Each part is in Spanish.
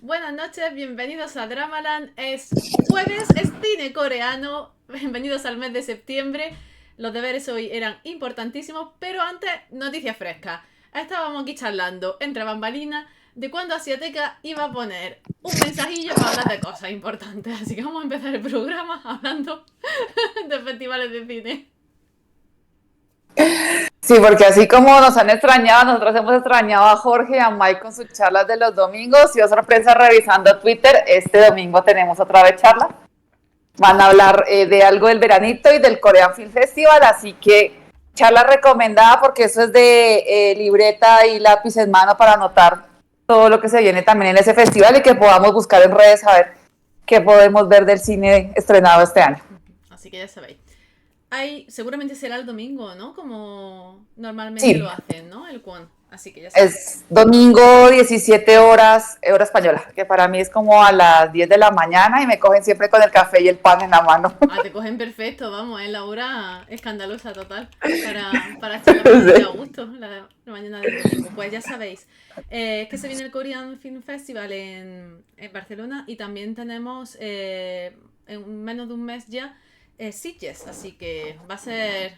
Buenas noches, bienvenidos a Dramaland. Es jueves, es cine coreano. Bienvenidos al mes de septiembre. Los deberes hoy eran importantísimos, pero antes, noticias frescas. Estábamos aquí charlando entre bambalinas de cuándo Asiateca iba a poner un mensajillo para hablar de cosas importantes. Así que vamos a empezar el programa hablando de festivales de cine. Sí, porque así como nos han extrañado, nosotros hemos extrañado a Jorge y a Mike con sus charlas de los domingos. Y oh sorpresa, revisando Twitter, este domingo tenemos otra vez charla. Van a hablar de algo del veranito y del Korean Film Festival, así que charla recomendada porque eso es de libreta y lápiz en mano para anotar todo lo que se viene también en ese festival y que podamos buscar en redes a ver qué podemos ver del cine estrenado este año. Así que ya sabéis. Seguramente será el domingo, ¿no? Como normalmente lo Sí, hacen, ¿no? El Kwon. Así que ya sabéis. es domingo 17 horas, hora española, que para mí es como a las 10 de la mañana y me cogen siempre con el café y el pan en la mano. Ah, te cogen perfecto, vamos, es la hora escandalosa total para estar la mañana de agosto, la mañana del domingo. Pues ya sabéis, es que se viene el Korean Film Festival en Barcelona y también tenemos en menos de un mes ya Sitges, así que va a ser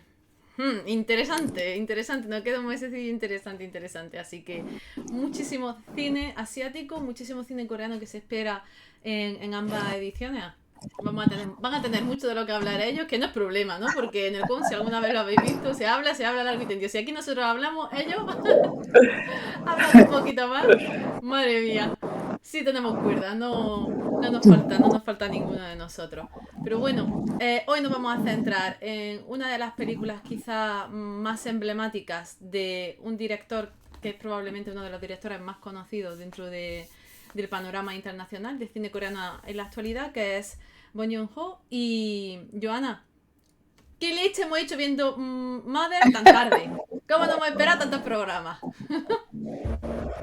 interesante, interesante, no queda un mes decir interesante. Así que muchísimo cine asiático, muchísimo cine coreano que se espera en ambas ediciones. Van a tener mucho de lo que hablar ellos, que no es problema, ¿no? Porque en el CON, si alguna vez lo habéis visto, se habla largo y tendido. Si aquí nosotros hablamos, ellos hablan un poquito más. Madre mía. Sí tenemos cuerda, no nos falta ninguno de nosotros. Pero bueno, hoy nos vamos a centrar en una de las películas quizá más emblemáticas de un director que es probablemente uno de los directores más conocidos del panorama internacional de cine coreano en la actualidad, que es Bong Joon-ho. Y Joana, ¿qué leche hemos hecho viendo Mother tan tarde? ¿Cómo no hemos esperado tantos programas?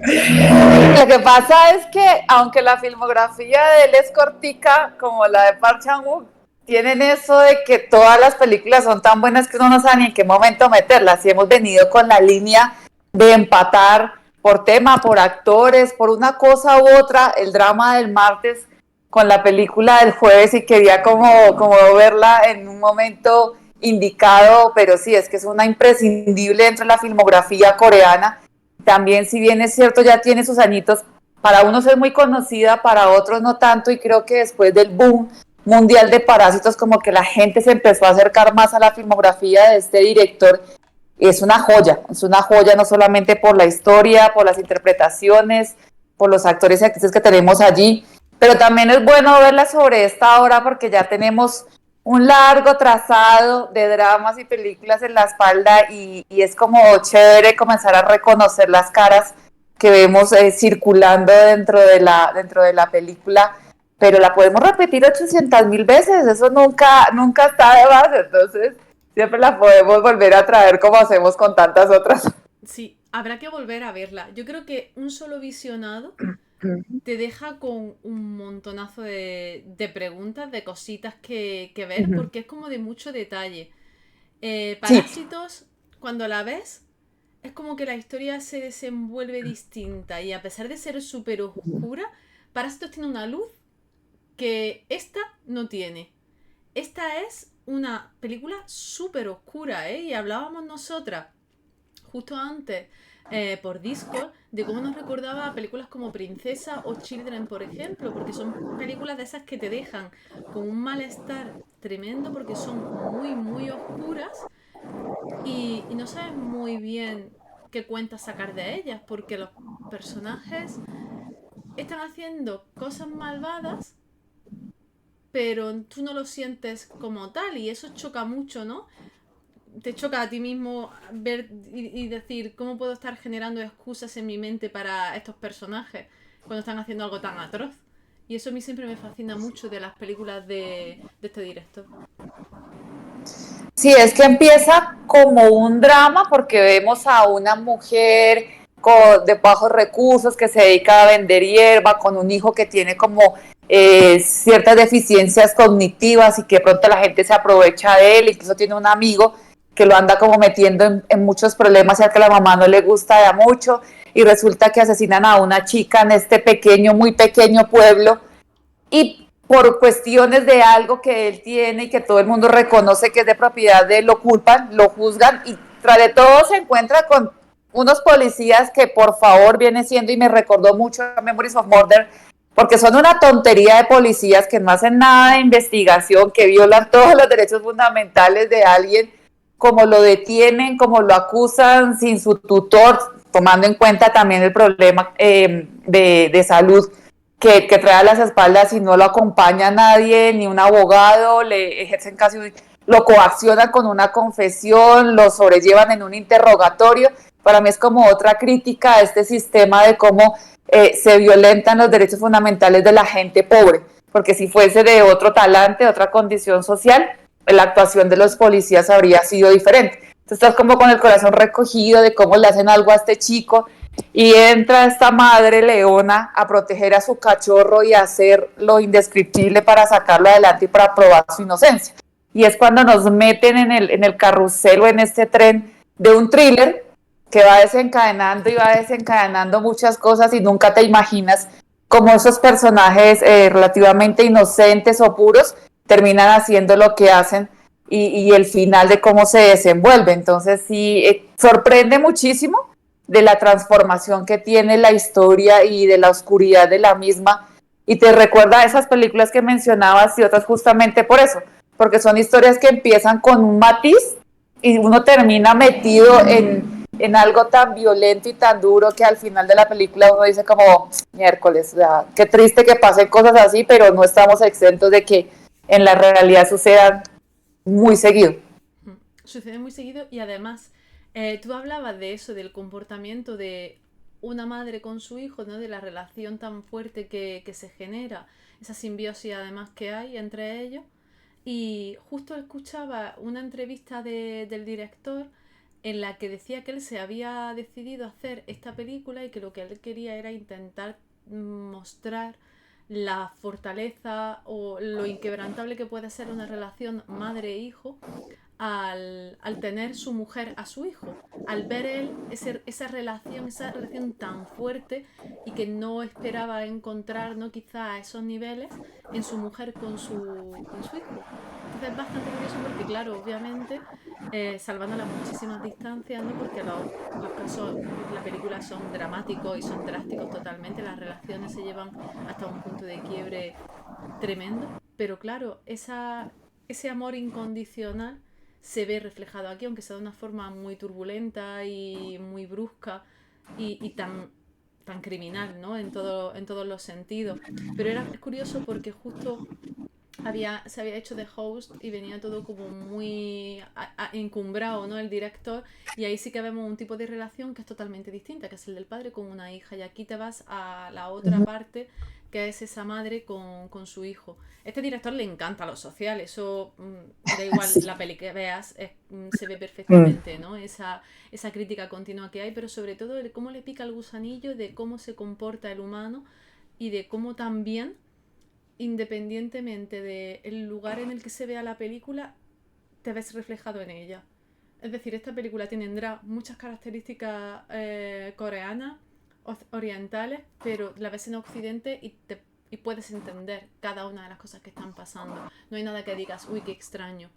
Lo que pasa es que, aunque la filmografía de él es cortica, como la de Park Chan-wook, tienen eso de que todas las películas son tan buenas que uno no sabe ni en qué momento meterlas. Y hemos venido con la línea de empatar por tema, por actores, por una cosa u otra, el drama del martes con la película del jueves y quería como verla en un momento indicado, pero sí, es que es una imprescindible dentro de la filmografía coreana. También, si bien es cierto, ya tiene sus añitos, para unos es muy conocida, para otros no tanto, y creo que después del boom mundial de Parásitos, como que la gente se empezó a acercar más a la filmografía de este director. Es una joya no solamente por la historia, por las interpretaciones, por los actores y actrices que tenemos allí, pero también es bueno verla sobre esta hora porque ya tenemos un largo trazado de dramas y películas en la espalda y es como chévere comenzar a reconocer las caras que vemos circulando dentro de la película, pero la podemos repetir 800.000 veces, eso nunca está de más, entonces siempre la podemos volver a traer como hacemos con tantas otras. Sí, habrá que volver a verla. Yo creo que un solo visionado te deja con un montonazo de preguntas, de cositas que ver, porque es como de mucho detalle. Sí, Parásitos, cuando la ves, es como que la historia se desenvuelve distinta y a pesar de ser súper oscura, Parásitos tiene una luz que esta no tiene. Esta es una película súper oscura, ¿eh? Y hablábamos nosotras justo antes por Discord de cómo nos recordaba películas como Princesa o Children, por ejemplo, porque son películas de esas que te dejan con un malestar tremendo porque son muy oscuras y no sabes muy bien qué cuentas sacar de ellas, porque los personajes están haciendo cosas malvadas, pero tú no lo sientes como tal y eso choca mucho, ¿no? Te choca a ti mismo ver y decir cómo puedo estar generando excusas en mi mente para estos personajes cuando están haciendo algo tan atroz. Y eso a mí siempre me fascina mucho de las películas de este director. sí, es que empieza como un drama porque vemos a una mujer de bajos recursos que se dedica a vender hierba, con un hijo que tiene como ciertas deficiencias cognitivas y que de pronto la gente se aprovecha de él, incluso tiene un amigo que lo anda como metiendo en muchos problemas y al que la mamá no le gusta ya mucho, y resulta que asesinan a una chica en este pequeño, muy pequeño pueblo, y por cuestiones de algo que él tiene y que todo el mundo reconoce que es de propiedad de él, lo culpan, lo juzgan, y tras de todo se encuentra con unos policías que por favor viene siendo, y me recordó mucho a Memories of Murder, porque son una tontería de policías que no hacen nada de investigación, que violan todos los derechos fundamentales de alguien, como lo detienen, como lo acusan sin su tutor, tomando en cuenta también el problema de salud que trae a las espaldas y no lo acompaña nadie, ni un abogado, le ejercen casi, lo coaccionan con una confesión, lo sobrellevan en un interrogatorio. Para mí es como otra crítica a este sistema de cómo se violentan los derechos fundamentales de la gente pobre, porque si fuese de otro talante, de otra condición social, la actuación de los policías habría sido diferente. Entonces estás como con el corazón recogido de cómo le hacen algo a este chico, y entra esta madre leona a proteger a su cachorro y a hacer lo indescriptible para sacarlo adelante y para probar su inocencia. Y es cuando nos meten en el carrusel o en este tren de un thriller que va desencadenando y va desencadenando muchas cosas, y nunca te imaginas cómo esos personajes relativamente inocentes o puros terminan haciendo lo que hacen, y el final de cómo se desenvuelve. Entonces sí, sorprende muchísimo de la transformación que tiene la historia y de la oscuridad de la misma, y te recuerda a esas películas que mencionabas y otras justamente por eso, porque son historias que empiezan con un matiz y uno termina metido en algo tan violento y tan duro que al final de la película uno dice como, miércoles, o sea, qué triste que pasen cosas así, pero no estamos exentos de que en la realidad sucedan muy seguido. Sucede muy seguido y además tú hablabas de eso, del comportamiento de una madre con su hijo, ¿no? De la relación tan fuerte que se genera, esa simbiosis además que hay entre ellos. Y justo escuchaba una entrevista del director en la que decía que él se había decidido a hacer esta película y que lo que él quería era intentar mostrar la fortaleza o lo inquebrantable que puede ser una relación madre-hijo al tener su mujer a su hijo, al ver él esa relación tan fuerte y que no esperaba encontrar, ¿no? Quizá a esos niveles en su mujer con su hijo. Entonces es bastante curioso porque, claro, obviamente, salvando las muchísimas distancias, ¿no? Porque los casos de la película son dramáticos y son drásticos totalmente, las relaciones se llevan hasta un punto de quiebre tremendo, pero claro, ese amor incondicional se ve reflejado aquí, aunque sea de una forma muy turbulenta y muy brusca y tan criminal, ¿no? En todos los sentidos. Pero es curioso porque justo se había hecho de host y venía todo como muy encumbrado, ¿no? El director, y ahí sí que vemos un tipo de relación que es totalmente distinta, que es el del padre con una hija, y aquí te vas a la otra parte, que es esa madre con su hijo. Este director le encanta lo social, eso da igual Sí. la peli que veas, se ve Mm. perfectamente, ¿no? Esa crítica continua que hay, pero sobre todo de cómo le pica el gusanillo, de cómo se comporta el humano y de cómo también, independientemente del lugar en el que se vea la película, te ves reflejado en ella. Es decir, esta película tendrá muchas características coreanas, orientales, pero la ves en Occidente y puedes entender cada una de las cosas que están pasando. No hay nada que digas, uy, qué extraño.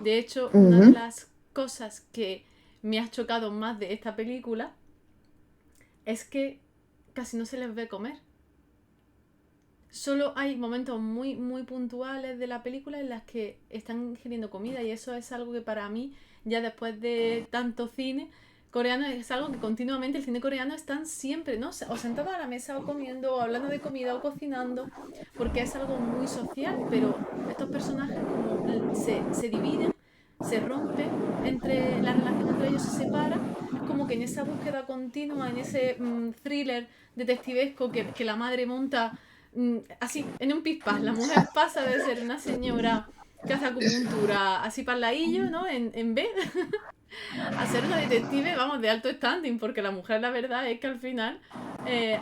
De hecho, una de Ujú. las cosas que me ha chocado más de esta película es que casi no se les ve comer. Solo hay momentos muy, muy puntuales de la película en las que están ingiriendo comida, y eso es algo que para mí, ya después de tanto cine coreano, es algo que continuamente el cine coreano están siempre, ¿no? O sentados a la mesa o comiendo o hablando de comida o cocinando, porque es algo muy social, pero estos personajes como se dividen, se rompe entre la relación entre ellos, se separa. Es como que en esa búsqueda continua, en ese thriller detectivesco que la madre monta así, en un pispás, la mujer pasa de ser una señora que hace acupuntura así para laillo, ¿no? En B, a ser una detective, vamos, de alto standing, porque la mujer, la verdad es que al final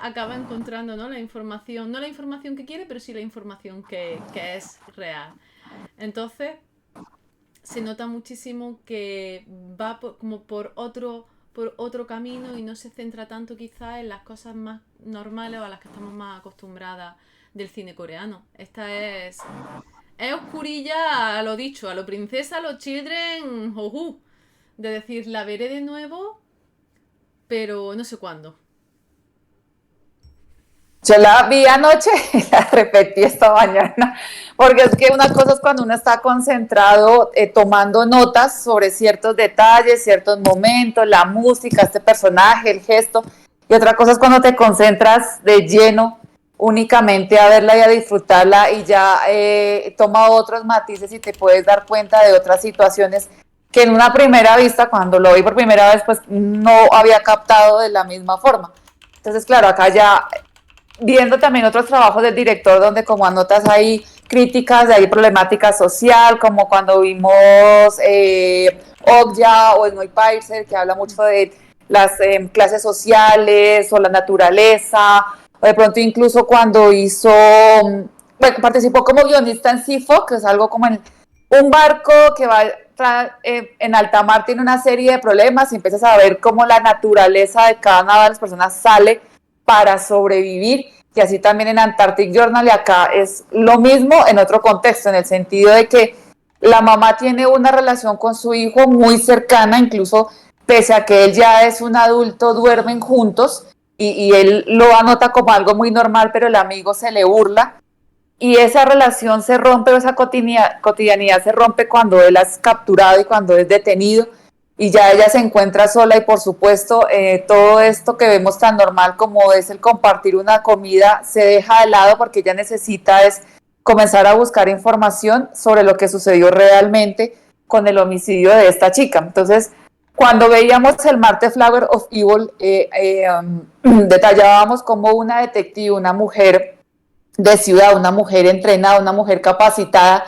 acaba encontrando, ¿no? La información, no la información que quiere, pero sí la información que es real. Entonces, se nota muchísimo que va como por otro camino y no se centra tanto quizás en las cosas más normales o a las que estamos más acostumbradas del cine coreano. Esta es oscurilla a lo dicho, a lo princesa, a lo children, de decir, la veré de nuevo, pero no sé cuándo. Yo la vi anoche y la repetí esta mañana, porque es que una cosa es cuando uno está concentrado tomando notas sobre ciertos detalles, ciertos momentos, la música, este personaje, el gesto, y otra cosa es cuando te concentras de lleno únicamente a verla y a disfrutarla y ya toma otros matices y te puedes dar cuenta de otras situaciones que en una primera vista, cuando lo vi por primera vez, pues no había captado de la misma forma. Entonces, claro, acá ya viendo también otros trabajos del director donde como anotas hay críticas, de ahí problemática social, como cuando vimos Okja o Snowy Pacer, que habla mucho de las clases sociales o la naturaleza, o de pronto incluso cuando hizo, bueno, participó como guionista en Sifo, que es algo como en un barco que va en alta mar, tiene una serie de problemas y empiezas a ver cómo la naturaleza de cada una de las personas sale para sobrevivir, y así también en Antarctic Journal, y acá es lo mismo en otro contexto, en el sentido de que la mamá tiene una relación con su hijo muy cercana, incluso pese a que él ya es un adulto, duermen juntos y él lo anota como algo muy normal, pero el amigo se le burla y esa relación se rompe, esa cotidianidad se rompe cuando él es capturado y cuando es detenido y ya ella se encuentra sola y por supuesto todo esto que vemos tan normal como es el compartir una comida se deja de lado porque ella necesita es comenzar a buscar información sobre lo que sucedió realmente con el homicidio de esta chica. Entonces, cuando veíamos el Marte Flower of Evil, detallábamos como una detective, una mujer de ciudad, una mujer entrenada, una mujer capacitada,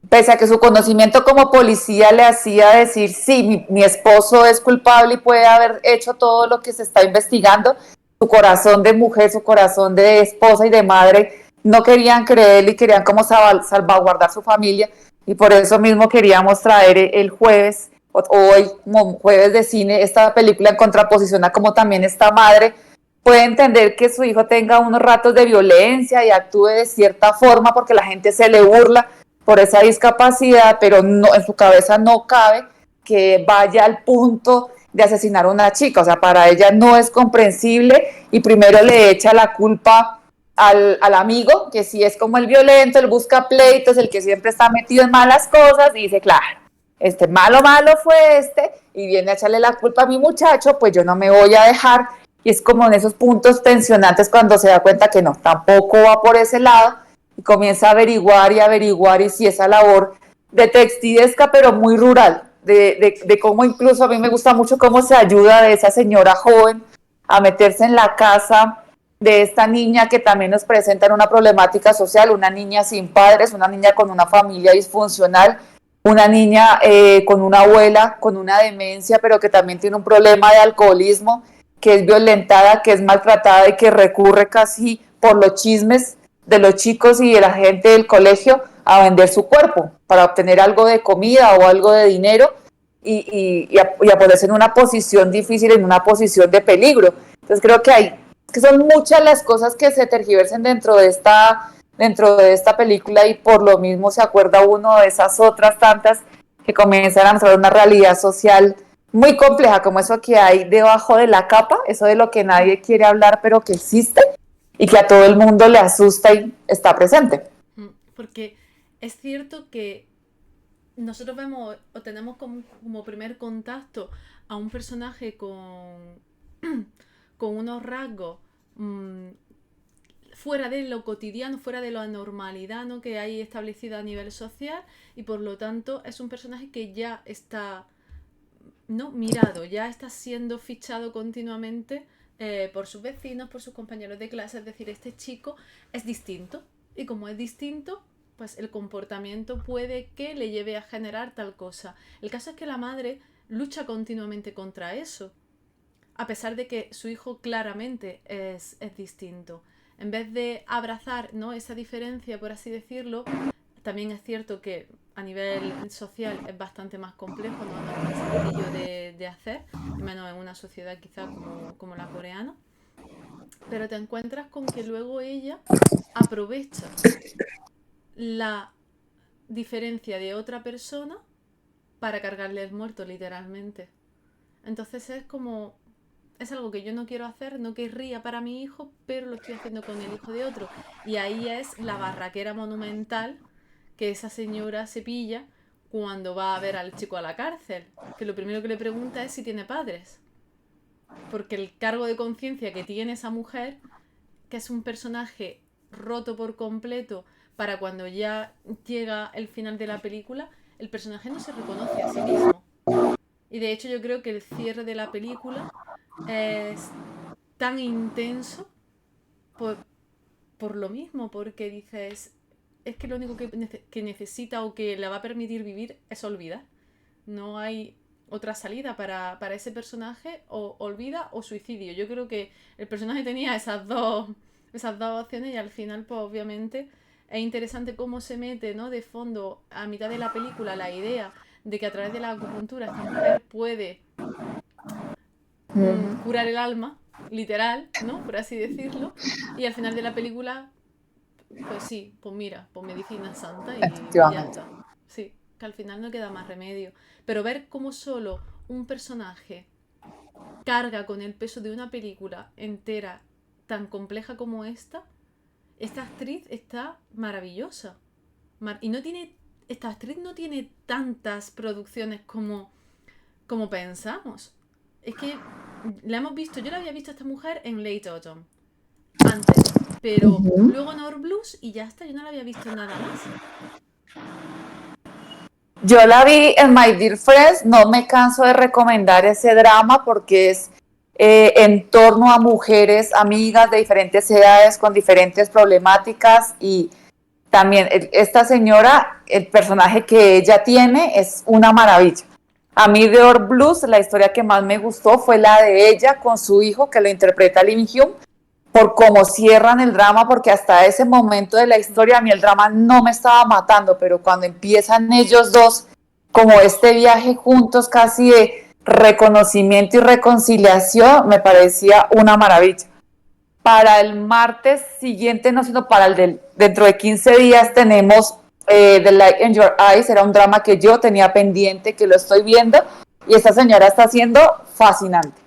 pese a que su conocimiento como policía le hacía decir, sí, mi esposo es culpable y puede haber hecho todo lo que se está investigando, su corazón de mujer, su corazón de esposa y de madre no querían creerle y querían como salvaguardar su familia y por eso mismo queríamos traer el jueves, hoy como jueves de cine, esta película en contraposición a como también esta madre puede entender que su hijo tenga unos ratos de violencia y actúe de cierta forma porque la gente se le burla por esa discapacidad, pero no, en su cabeza no cabe que vaya al punto de asesinar a una chica. O sea, para ella no es comprensible y primero le echa la culpa al amigo, que si es como el violento, el busca pleitos, el que siempre está metido en malas cosas, y dice, claro, este malo fue este, y viene a echarle la culpa a mi muchacho, pues yo no me voy a dejar, y es como en esos puntos tensionantes cuando se da cuenta que no, tampoco va por ese lado, y comienza a averiguar, y si esa labor detectivesca, pero muy rural, de cómo incluso a mí me gusta mucho cómo se ayuda de esa señora joven a meterse en la casa de esta niña que también nos presentan una problemática social, una niña sin padres, una niña con una familia disfuncional, una niña con una abuela con una demencia, pero que también tiene un problema de alcoholismo, que es violentada, que es maltratada y que recurre casi por los chismes de los chicos y de la gente del colegio a vender su cuerpo para obtener algo de comida o algo de dinero y a ponerse en una posición difícil, en una posición de peligro. Entonces creo que hay que son muchas las cosas que se tergiversan dentro de esta película y por lo mismo se acuerda uno de esas otras tantas que comienzan a mostrar una realidad social muy compleja, como eso que hay debajo de la capa, eso de lo que nadie quiere hablar pero que existe y que a todo el mundo le asusta y está presente. Porque es cierto que nosotros vemos o tenemos como primer contacto a un personaje con unos rasgos mmm, fuera de lo cotidiano, fuera de la normalidad, ¿no?, que hay establecida a nivel social, y por lo tanto es un personaje que ya está, ¿no?, mirado, ya está siendo fichado continuamente por sus vecinos, por sus compañeros de clase. Es decir, este chico es distinto y como es distinto, pues el comportamiento puede que le lleve a generar tal cosa. El caso es que la madre lucha continuamente contra eso, a pesar de que su hijo claramente es distinto. En vez de abrazar, ¿no?, esa diferencia, por así decirlo, también es cierto que a nivel social es bastante más complejo, no es tan sencillo de hacer, y menos en una sociedad quizá como la coreana. Pero te encuentras con que luego ella aprovecha la diferencia de otra persona para cargarle el muerto, literalmente. Entonces es algo que yo no quiero hacer, no querría para mi hijo, pero lo estoy haciendo con el hijo de otro. Y ahí es la barraquera monumental que esa señora se pilla cuando va a ver al chico a la cárcel. Que lo primero que le pregunta es si tiene padres. Porque el cargo de conciencia que tiene esa mujer, que es un personaje roto por completo, para cuando ya llega el final de la película, el personaje no se reconoce a sí mismo. Y de hecho yo creo que el cierre de la película es tan intenso por lo mismo, porque dices, es que lo único que necesita o que le va a permitir vivir es olvidar. No hay otra salida para ese personaje, o olvida o suicidio. Yo creo que el personaje tenía esas dos opciones, y al final, pues obviamente, es interesante cómo se mete, ¿no?, de fondo a mitad de la película la idea de que a través de la acupuntura esta mujer puede curar el alma, literal, ¿no?, por así decirlo, y al final de la película, pues sí, pues mira, pues medicina santa y ya Efectivamente. está. Sí, que al final no queda más remedio. Pero ver cómo solo un personaje carga con el peso de una película entera tan compleja como esta actriz está maravillosa. Y no tiene, esta actriz no tiene tantas producciones como pensamos. Es que la hemos visto, yo la había visto a esta mujer en Late Autumn antes, pero luego en Our Blues y ya está, yo no la había visto nada más. Yo la vi en My Dear Friends, no me canso de recomendar ese drama porque es en torno a mujeres, amigas de diferentes edades con diferentes problemáticas, y también esta señora, el personaje que ella tiene es una maravilla. A mí de Or Blues, la historia que más me gustó fue la de ella con su hijo, que lo interpreta Lim Hyun, por cómo cierran el drama, porque hasta ese momento de la historia a mí el drama no me estaba matando, pero cuando empiezan ellos dos, como este viaje juntos casi de reconocimiento y reconciliación, me parecía una maravilla. Para el martes siguiente, no, sino para dentro de 15 días, tenemos The Light in Your Eyes. Era un drama que yo tenía pendiente, que lo estoy viendo, y esta señora está haciendo fascinante.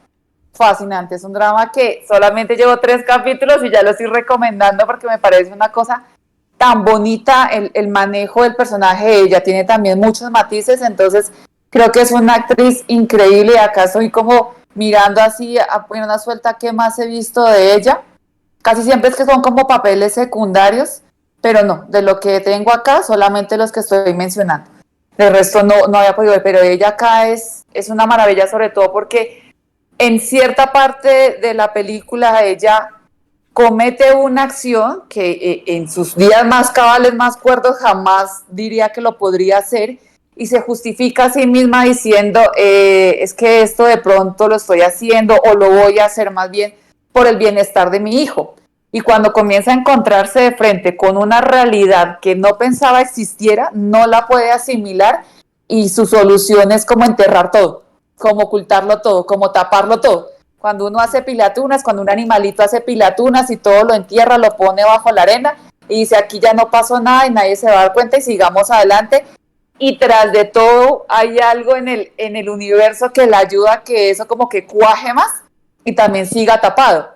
Fascinante, es un drama que solamente llevo 3 capítulos y ya lo estoy recomendando porque me parece una cosa tan bonita. El manejo del personaje de ella tiene también muchos matices, entonces creo que es una actriz increíble. Acá estoy como mirando así a una suelta que más he visto de ella. Casi siempre es que son como papeles secundarios, pero no, de lo que tengo acá, solamente los que estoy mencionando. De resto no había podido ver, pero ella acá es una maravilla, sobre todo porque en cierta parte de la película ella comete una acción que en sus días más cabales, más cuerdos, jamás diría que lo podría hacer, y se justifica a sí misma diciendo, es que esto de pronto lo estoy haciendo o lo voy a hacer más bien por el bienestar de mi hijo. Y cuando comienza a encontrarse de frente con una realidad que no pensaba existiera, no la puede asimilar, y su solución es como enterrar todo, como ocultarlo todo, como taparlo todo. Cuando uno hace pilatunas, cuando un animalito hace pilatunas y todo lo entierra, lo pone bajo la arena y dice, aquí ya no pasó nada y nadie se va a dar cuenta y sigamos adelante. Y tras de todo hay algo en el universo que le ayuda a que eso como que cuaje más y también siga tapado.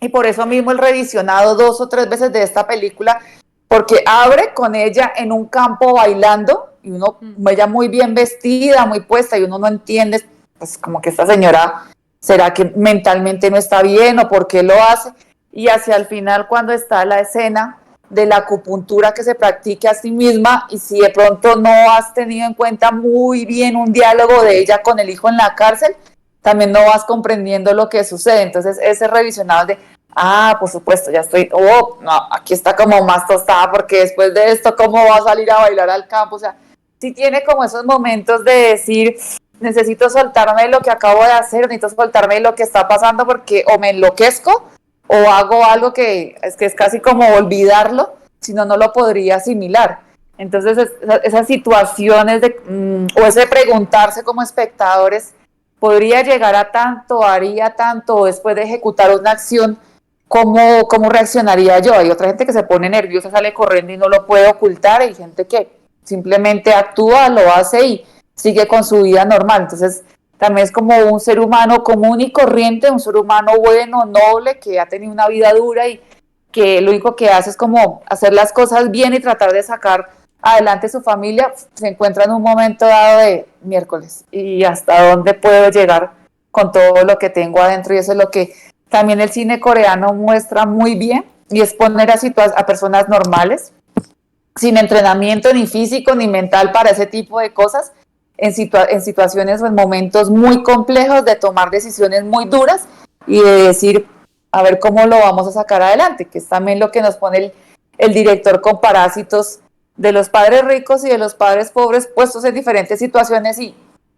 Y por eso mismo el revisionado 2 o 3 veces de esta película, porque abre con ella en un campo bailando, y ella muy bien vestida, muy puesta, y uno no entiende, pues como que esta señora, ¿será que mentalmente no está bien o por qué lo hace? Y hacia el final, cuando está la escena de la acupuntura que se practique a sí misma, y si de pronto no has tenido en cuenta muy bien un diálogo de ella con el hijo en la cárcel, también no vas comprendiendo lo que sucede. Entonces ese revisionado de, por supuesto, ya estoy, no, aquí está como más tostada, porque después de esto, ¿cómo va a salir a bailar al campo? O sea, sí tiene como esos momentos de decir, necesito soltarme de lo que acabo de hacer, necesito soltarme de lo que está pasando, porque o me enloquezco o hago algo que es casi como olvidarlo, si no, no lo podría asimilar. Entonces, esas situaciones o ese preguntarse como espectadores, ¿podría llegar a tanto, haría tanto, o después de ejecutar una acción, cómo reaccionaría yo? Hay otra gente que se pone nerviosa, sale corriendo y no lo puede ocultar, hay gente que simplemente actúa, lo hace y sigue con su vida normal. Entonces, también es como un ser humano común y corriente, un ser humano bueno, noble, que ha tenido una vida dura y que lo único que hace es como hacer las cosas bien y tratar de sacar adelante su familia, se encuentra en un momento dado de miércoles y hasta dónde puedo llegar con todo lo que tengo adentro, y eso es lo que también el cine coreano muestra muy bien, y es poner a personas normales sin entrenamiento ni físico ni mental para ese tipo de cosas en situaciones o en momentos muy complejos de tomar decisiones muy duras y de decir, a ver cómo lo vamos a sacar adelante, que es también lo que nos pone el director con Parásitos, de los padres ricos y de los padres pobres puestos en diferentes situaciones y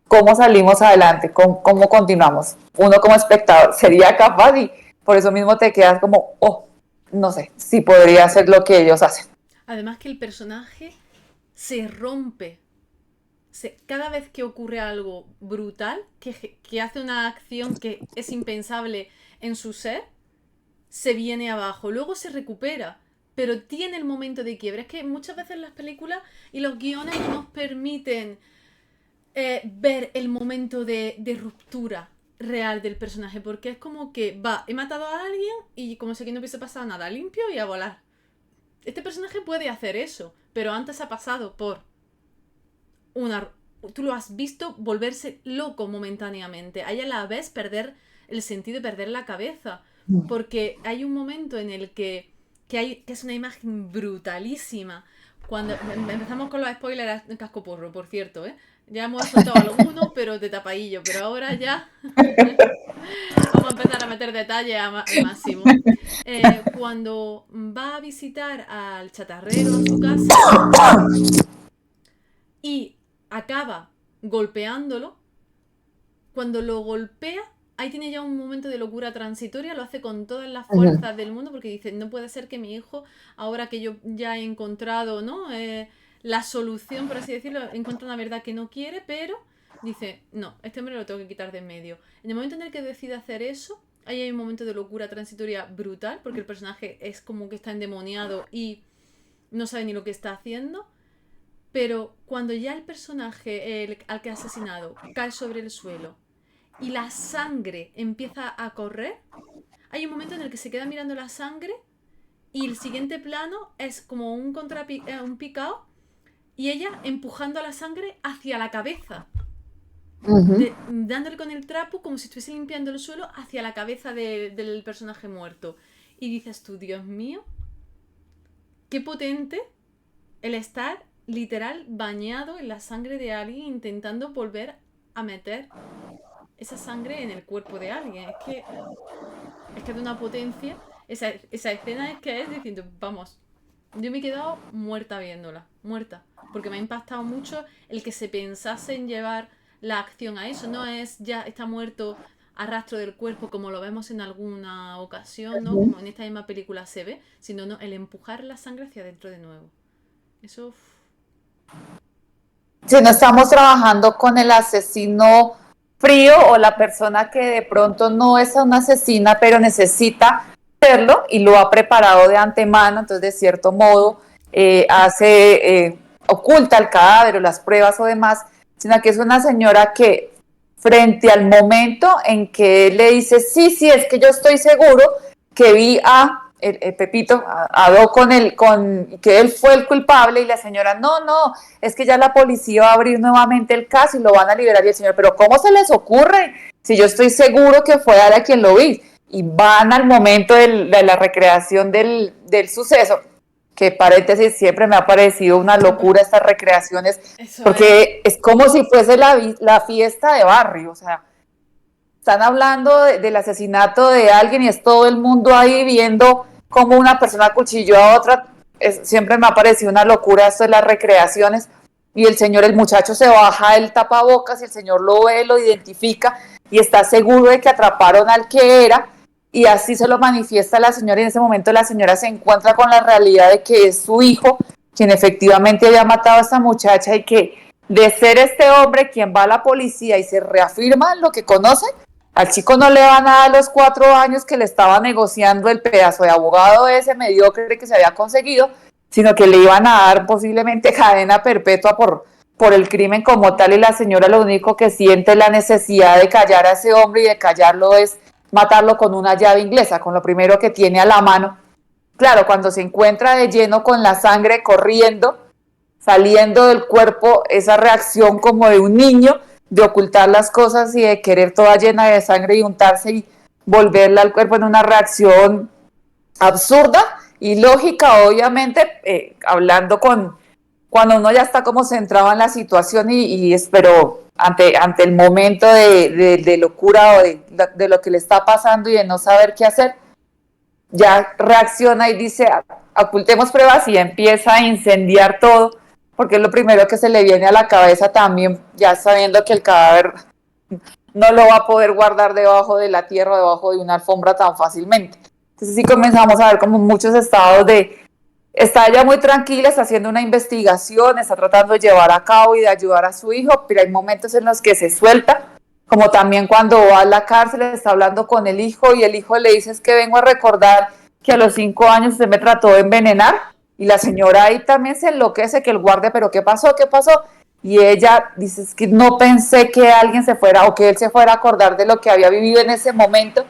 cómo salimos adelante, cómo continuamos. Uno como espectador sería capaz y por eso mismo te quedas como, oh, no sé, si podría hacer lo que ellos hacen. Además que el personaje se rompe. Cada vez que ocurre algo brutal, que hace una acción que es impensable en su ser, se viene abajo. Luego se recupera, pero tiene el momento de quiebra. Es que muchas veces las películas y los guiones no nos permiten ver el momento de ruptura real del personaje, porque es como que he matado a alguien y como si aquí no hubiese pasado nada, limpio y a volar. Este personaje puede hacer eso, pero antes ha pasado por una... Tú lo has visto volverse loco momentáneamente. A ella la ves perder el sentido y perder la cabeza. Porque hay un momento en el que es una imagen brutalísima. Cuando empezamos con los spoilers en cascoporro, por cierto, ¿eh? Ya hemos soltado alguno, pero de tapadillo. Pero ahora ya vamos a empezar a meter detalles al máximo. Cuando va a visitar al chatarrero a su casa y acaba golpeándolo, cuando lo golpea, ahí tiene ya un momento de locura transitoria, lo hace con todas las fuerzas del mundo, porque dice, no puede ser que mi hijo, ahora que yo ya he encontrado, ¿no? La solución, por así decirlo, encuentra una verdad que no quiere, pero dice, no, este hombre lo tengo que quitar de en medio. En el momento en el que decide hacer eso, ahí hay un momento de locura transitoria brutal, porque el personaje es como que está endemoniado y no sabe ni lo que está haciendo. Pero cuando ya el personaje al que ha asesinado cae sobre el suelo y la sangre empieza a correr, hay un momento en el que se queda mirando la sangre y el siguiente plano es como un picado y ella empujando a la sangre hacia la cabeza, dándole con el trapo como si estuviese limpiando el suelo hacia la cabeza del personaje muerto. Y dices tú, Dios mío, qué potente el estar literal bañado en la sangre de alguien intentando volver a meter esa sangre en el cuerpo de alguien. Es que de una potencia. Esa escena es que es diciendo, vamos, yo me he quedado muerta viéndola, muerta, porque me ha impactado mucho el que se pensase en llevar la acción a eso. No es ya está muerto a rastro del cuerpo como lo vemos en alguna ocasión, ¿no? Como en esta misma película se ve, sino no, el empujar la sangre hacia adentro de nuevo. Eso... Si no estamos trabajando con el asesino frío o la persona que de pronto no es una asesina, pero necesita hacerlo y lo ha preparado de antemano, entonces de cierto modo oculta el cadáver o las pruebas o demás, sino que es una señora que frente al momento en que él le dice, sí, es que yo estoy seguro que vi a el Pepito, Do con que él fue el culpable, y la señora, no, es que ya la policía va a abrir nuevamente el caso y lo van a liberar, y el señor, pero ¿cómo se les ocurre? Si yo estoy seguro que fue a quien lo vi, y van al momento de la recreación del suceso, que paréntesis, siempre me ha parecido una locura estas recreaciones, porque es como si fuese la fiesta de barrio, o sea, están hablando del asesinato de alguien y es todo el mundo ahí viendo cómo una persona acuchilló a otra. Siempre me ha parecido una locura esto de las recreaciones. Y el muchacho se baja el tapabocas y el señor lo ve, lo identifica y está seguro de que atraparon al que era, y así se lo manifiesta la señora, y en ese momento la señora se encuentra con la realidad de que es su hijo quien efectivamente había matado a esta muchacha y que de ser este hombre quien va a la policía y se reafirma en lo que conoce, al chico no le van a dar los 4 años que le estaba negociando el pedazo de abogado ese mediocre que se había conseguido, sino que le iban a dar posiblemente cadena perpetua por el crimen como tal, y la señora lo único que siente la necesidad de callar a ese hombre, y de callarlo es matarlo con una llave inglesa, con lo primero que tiene a la mano. Claro, cuando se encuentra de lleno con la sangre corriendo, saliendo del cuerpo, esa reacción como de un niño, de ocultar las cosas y de querer toda llena de sangre y untarse y volverla al cuerpo, en una reacción absurda y lógica, obviamente, hablando cuando uno ya está como centrado en la situación y espero ante el momento de locura o de lo que le está pasando y de no saber qué hacer, ya reacciona y dice, ocultemos pruebas, y empieza a incendiar todo, porque es lo primero que se le viene a la cabeza también, ya sabiendo que el cadáver no lo va a poder guardar debajo de la tierra, debajo de una alfombra tan fácilmente. Entonces sí comenzamos a ver como muchos estados de, está ella muy tranquila, está haciendo una investigación, está tratando de llevar a cabo y de ayudar a su hijo, pero hay momentos en los que se suelta, como también cuando va a la cárcel, está hablando con el hijo y el hijo le dice, es que vengo a recordar que a los 5 años usted me trató de envenenar, y la señora ahí también se enloquece, que el guardia, pero ¿qué pasó? ¿Qué pasó? Y ella dice, es que no pensé que alguien se fuera, o que él se fuera a acordar de lo que había vivido en ese momento.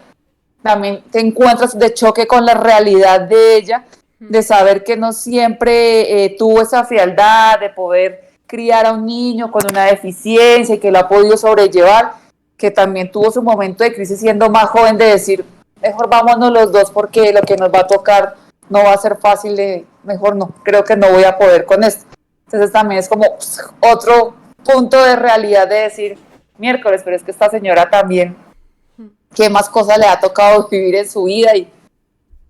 También te encuentras de choque con la realidad de ella, de saber que no siempre tuvo esa frialdad de poder criar a un niño con una deficiencia y que lo ha podido sobrellevar, que también tuvo su momento de crisis siendo más joven, de decir, mejor vámonos los dos porque lo que nos va a tocar no va a ser fácil, mejor no, creo que no voy a poder con esto. Entonces también es como otro punto de realidad de decir, miércoles, pero es que esta señora también, qué más cosas le ha tocado vivir en su vida, y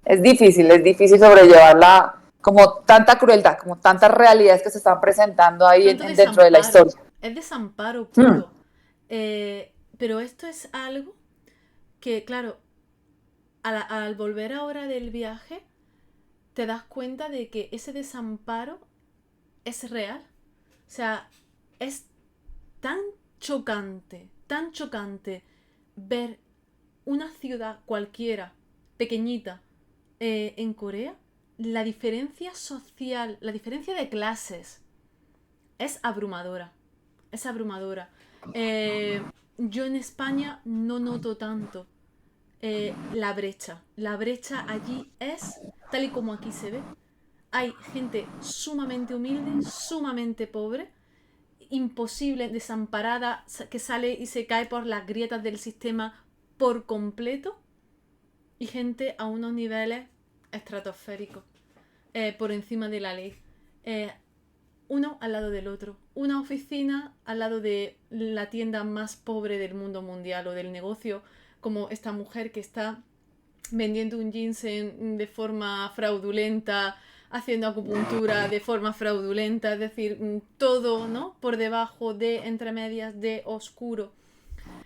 es difícil sobrellevarla, como tanta crueldad, como tantas realidades que se están presentando ahí Tanto dentro de la desamparo, historia. es desamparo Hmm. puro. Pero esto es algo que, claro, al volver ahora del viaje, te das cuenta de que ese desamparo es real. O sea, es tan chocante ver una ciudad cualquiera, pequeñita, en Corea, la diferencia social, la diferencia de clases es abrumadora. Es abrumadora. Yo en España no noto tanto la brecha. La brecha allí es tal y como aquí se ve. Hay gente sumamente humilde, sumamente pobre, imposible, desamparada, que sale y se cae por las grietas del sistema por completo, y gente a unos niveles estratosféricos, por encima de la ley. Eh, Uno al lado del otro. Una oficina al lado de la tienda más pobre del mundo mundial, o del negocio, como esta mujer que está vendiendo un ginseng de forma fraudulenta, haciendo acupuntura de forma fraudulenta, es decir, todo, ¿no? Por debajo de, entre medias, de oscuro.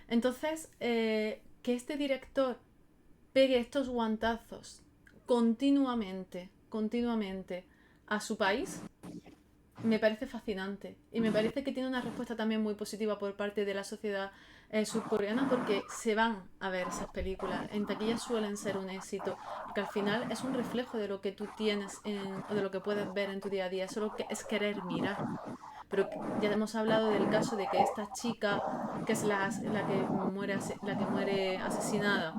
Entonces, que este director pegue estos guantazos continuamente a su país, me parece fascinante, y me parece que tiene una respuesta también muy positiva por parte de la sociedad surcoreana, porque se van a ver esas películas. En taquilla suelen ser un éxito, porque al final es un reflejo de lo que tú tienes o de lo que puedes ver en tu día a día. Solo que es querer mirar. Pero ya hemos hablado del caso de que esta chica, que es la que muere asesinada,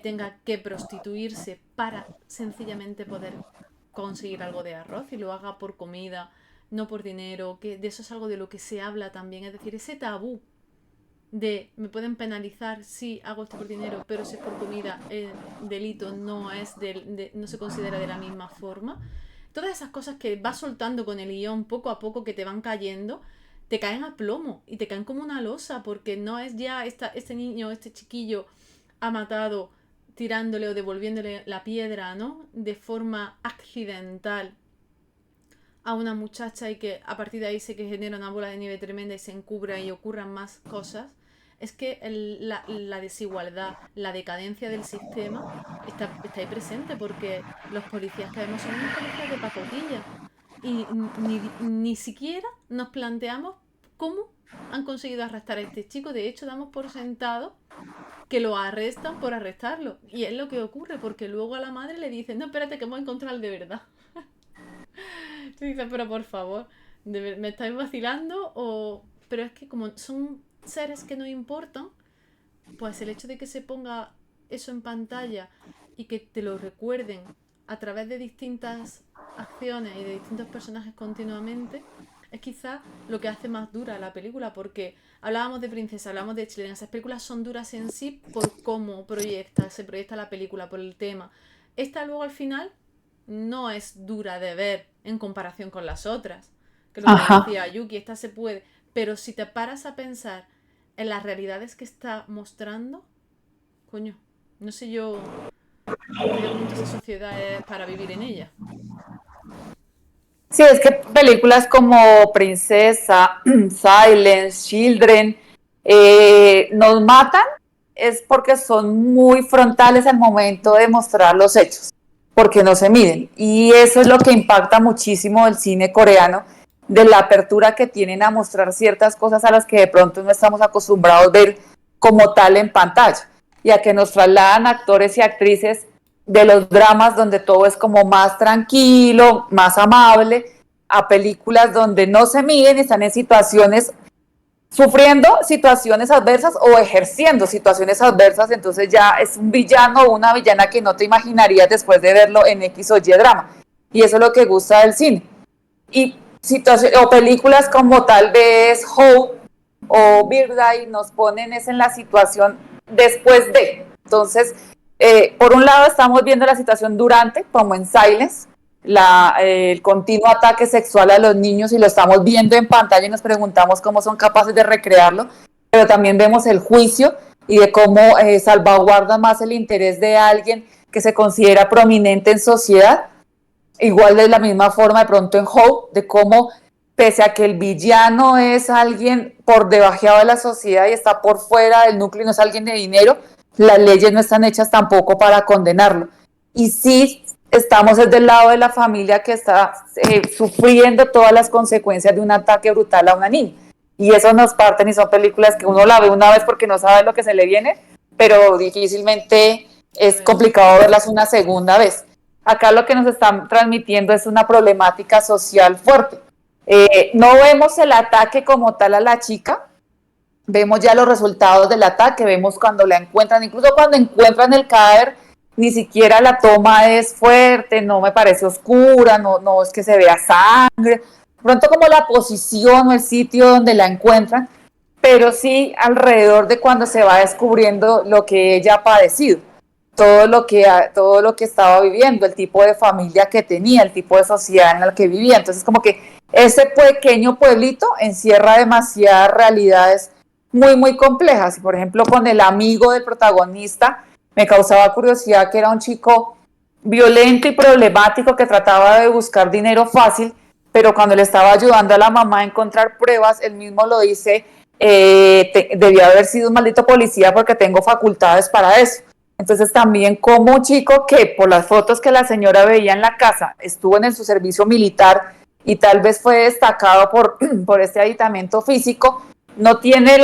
tenga que prostituirse para sencillamente poder conseguir algo de arroz, y lo haga por comida, no por dinero, que de eso es algo de lo que se habla también. Es decir, ese tabú de me pueden penalizar si hago esto por dinero, pero si es por comida, el delito no no se considera de la misma forma. Todas esas cosas que vas soltando con el guión poco a poco, que te van cayendo, te caen a plomo y te caen como una losa, porque no es ya este niño, este chiquillo ha matado tirándole o devolviéndole la piedra, ¿no? De forma accidental a una muchacha, y que a partir de ahí se que genera una bola de nieve tremenda y se encubra y ocurran más cosas. Es que la desigualdad, la decadencia del sistema está ahí presente, porque los policías que vemos son unos policías de pacotilla, y ni siquiera nos planteamos cómo han conseguido arrestar a este chico. De hecho, damos por sentado que lo arrestan por arrestarlo. Y es lo que ocurre, porque luego a la madre le dicen, no, espérate, que hemos encontrado al de verdad. Y dices, pero por favor, ¿me estáis vacilando? Pero es que como son seres que no importan, pues el hecho de que se ponga eso en pantalla y que te lo recuerden a través de distintas acciones y de distintos personajes continuamente, es quizás lo que hace más dura la película, porque hablábamos de Princesa, hablábamos de Chilena, esas películas son duras en sí por cómo se proyecta la película, por el tema. Esta luego al final no es dura de ver en comparación con las otras, que lo que decía Yuki, esta se puede, pero si te paras a pensar en las realidades que está mostrando, coño, no sé yo hasta qué punto esa sociedad es para vivir en ella. Sí, es que películas como Princesa, Silence, Children, nos matan es porque son muy frontales al momento de mostrar los hechos, porque no se miden. Y eso es lo que impacta muchísimo del cine coreano, de la apertura que tienen a mostrar ciertas cosas a las que de pronto no estamos acostumbrados a ver como tal en pantalla, y a que nos trasladan actores y actrices de los dramas donde todo es como más tranquilo, más amable, a películas donde no se miden y están en situaciones, sufriendo situaciones adversas o ejerciendo situaciones adversas. Entonces ya es un villano o una villana que no te imaginarías después de verlo en X o Y drama. Y eso es lo que gusta del cine. Y o películas como tal vez Hope o Bird Eye nos ponen es en la situación después de. Entonces, por un lado estamos viendo la situación durante, como en Silence, el continuo ataque sexual a los niños, y lo estamos viendo en pantalla y nos preguntamos cómo son capaces de recrearlo, pero también vemos el juicio y de cómo salvaguarda más el interés de alguien que se considera prominente en sociedad. Igual de la misma forma de pronto en Hope, de cómo pese a que el villano es alguien por debajeado de la sociedad y está por fuera del núcleo y no es alguien de dinero, las leyes no están hechas tampoco para condenarlo. Y sí estamos desde el lado de la familia que está sufriendo todas las consecuencias de un ataque brutal a una niña. Y eso nos parten, y son películas que uno la ve una vez porque no sabe lo que se le viene, pero difícilmente es complicado verlas una segunda vez. Acá lo que nos están transmitiendo es una problemática social fuerte. No vemos el ataque como tal a la chica, vemos ya los resultados del ataque, vemos cuando la encuentran, incluso cuando encuentran el cadáver, ni siquiera la toma es fuerte, no me parece oscura, no es que se vea sangre, pronto como la posición o el sitio donde la encuentran, pero sí alrededor de cuando se va descubriendo lo que ella ha padecido, todo lo que estaba viviendo, el tipo de familia que tenía, el tipo de sociedad en la que vivía. Entonces como que ese pequeño pueblito encierra demasiadas realidades muy, muy complejas. Por ejemplo, con el amigo del protagonista, me causaba curiosidad que era un chico violento y problemático que trataba de buscar dinero fácil, pero cuando le estaba ayudando a la mamá a encontrar pruebas, él mismo lo dice, debía haber sido un maldito policía porque tengo facultades para eso. Entonces también como un chico que por las fotos que la señora veía en la casa estuvo en su servicio militar y tal vez fue destacado por este aditamento físico, no tiene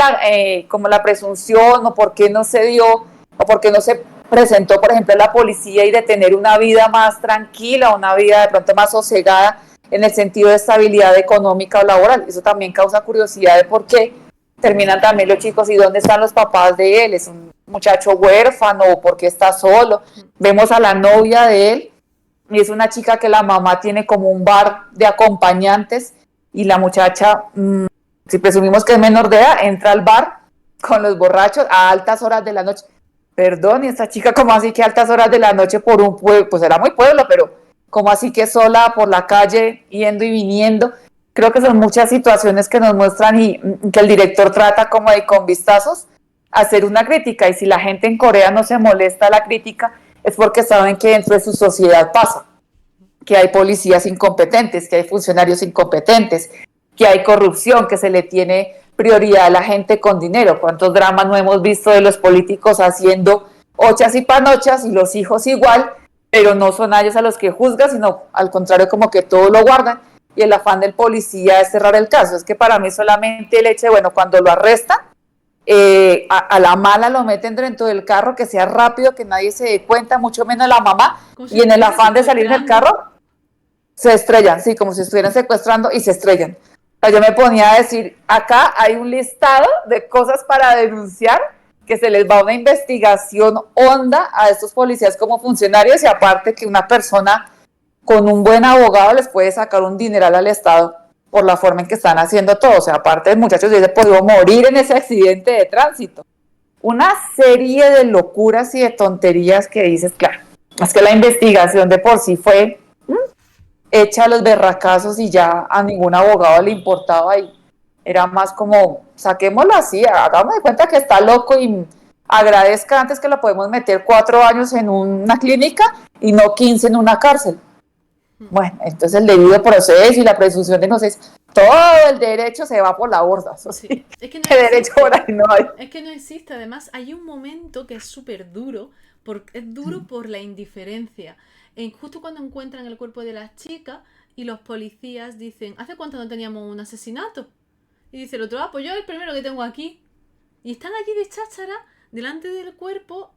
como la presunción o por qué no se dio o por qué no se presentó, por ejemplo, a la policía y de tener una vida más tranquila, una vida de pronto más sosegada en el sentido de estabilidad económica o laboral. Eso también causa curiosidad de por qué terminan también los chicos y dónde están los papás de él. Es un muchacho huérfano o por qué está solo. Vemos a la novia de él y es una chica que la mamá tiene como un bar de acompañantes y la muchacha, si presumimos que es menor de edad, entra al bar con los borrachos a altas horas de la noche. Perdón, y esta chica, ¿cómo así que a altas horas de la noche por un pueblo? Pues era muy pueblo, pero ¿cómo así que sola por la calle, yendo y viniendo? Creo que son muchas situaciones que nos muestran y que el director trata como de con vistazos hacer una crítica, y si la gente en Corea no se molesta a la crítica es porque saben que dentro de su sociedad pasa, que hay policías incompetentes, que hay funcionarios incompetentes, que hay corrupción, que se le tiene prioridad a la gente con dinero. ¿Cuántos dramas no hemos visto de los políticos haciendo ochas y panochas y los hijos igual, pero no son a ellos a los que juzgan, sino al contrario como que todo lo guardan? y el afán del policía es cerrar el caso. Es que para mí solamente el hecho de, bueno, cuando lo arrestan, a la mala lo meten dentro del carro, que sea rápido, que nadie se dé cuenta, mucho menos la mamá, Como si y lo en el estuviesen afán de salir del secuestrando. carro, se estrellan, sí, como si estuvieran secuestrando y se estrellan. O sea, yo me ponía a decir, acá hay un listado de cosas para denunciar, que se les va una investigación honda a estos policías como funcionarios y aparte que una persona con un buen abogado les puede sacar un dineral al Estado por la forma en que están haciendo todo. O sea, aparte el muchacho se podido morir en ese accidente de tránsito. Una serie de locuras y de tonterías que dices, claro, es que la investigación de por sí fue hecha a los berracazos y ya a ningún abogado le importaba y era más como, saquémoslo así, hagamos de cuenta que está loco y agradezca antes que lo podemos meter 4 años en una clínica y no 15 en una cárcel. Bueno, entonces el debido proceso y la presunción de inocencia, todo el derecho se va por la borda, eso Sí, sí, es que no que derecho por existe. ahí no hay. Es que no existe. Además, hay un momento que es súper duro, porque es duro por la indiferencia. Justo cuando encuentran el cuerpo de la chica y los policías dicen, ¿hace cuánto no teníamos un asesinato? Y dice el otro, ah, pues yo el primero que tengo aquí. Y están allí de cháchara, delante del cuerpo,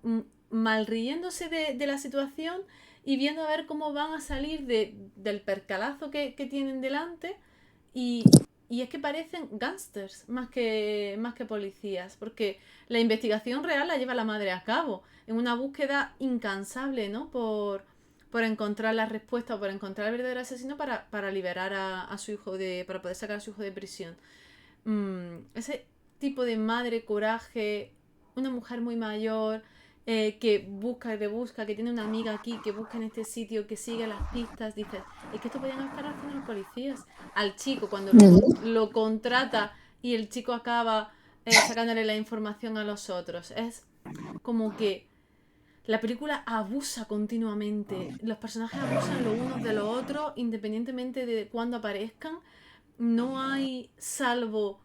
mal riéndose de la situación y viendo a ver cómo van a salir del percalazo que tienen delante. Y, y es que parecen gángsters más que policías, porque la investigación real la lleva la madre a cabo, en una búsqueda incansable, ¿no? Por encontrar la respuesta, por encontrar el verdadero asesino para liberar a su hijo para poder sacar a su hijo de prisión. Ese tipo de madre coraje, una mujer muy mayor, que busca y rebusca, que tiene una amiga aquí, que busca en este sitio, que sigue las pistas, dices, es que esto podían estar haciendo los policías. Al chico, cuando lo contrata y el chico acaba sacándole la información a los otros, es como que la película abusa continuamente, los personajes abusan los unos de los otros, independientemente de cuándo aparezcan. No hay, salvo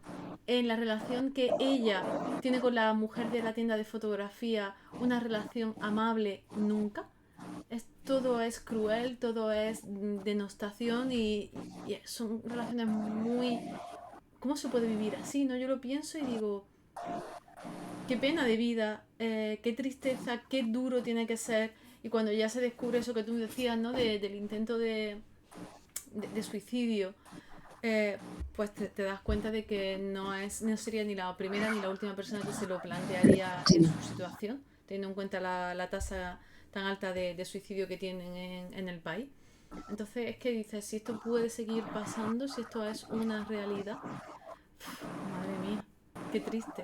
en la relación que ella tiene con la mujer de la tienda de fotografía, una relación amable nunca. Todo es cruel, todo es denostación y son relaciones muy... ¿Cómo se puede vivir así? ¿No? Yo lo pienso y digo, qué pena de vida, qué tristeza, qué duro tiene que ser. Y cuando ya se descubre eso que tú decías, ¿no? Del intento de suicidio, eh, pues te das cuenta de que no sería ni la primera ni la última persona que se lo plantearía en su situación, teniendo en cuenta la tasa tan alta de suicidio que tienen en el país. Entonces es que dices, si esto puede seguir pasando, si esto es una realidad, madre mía, qué triste.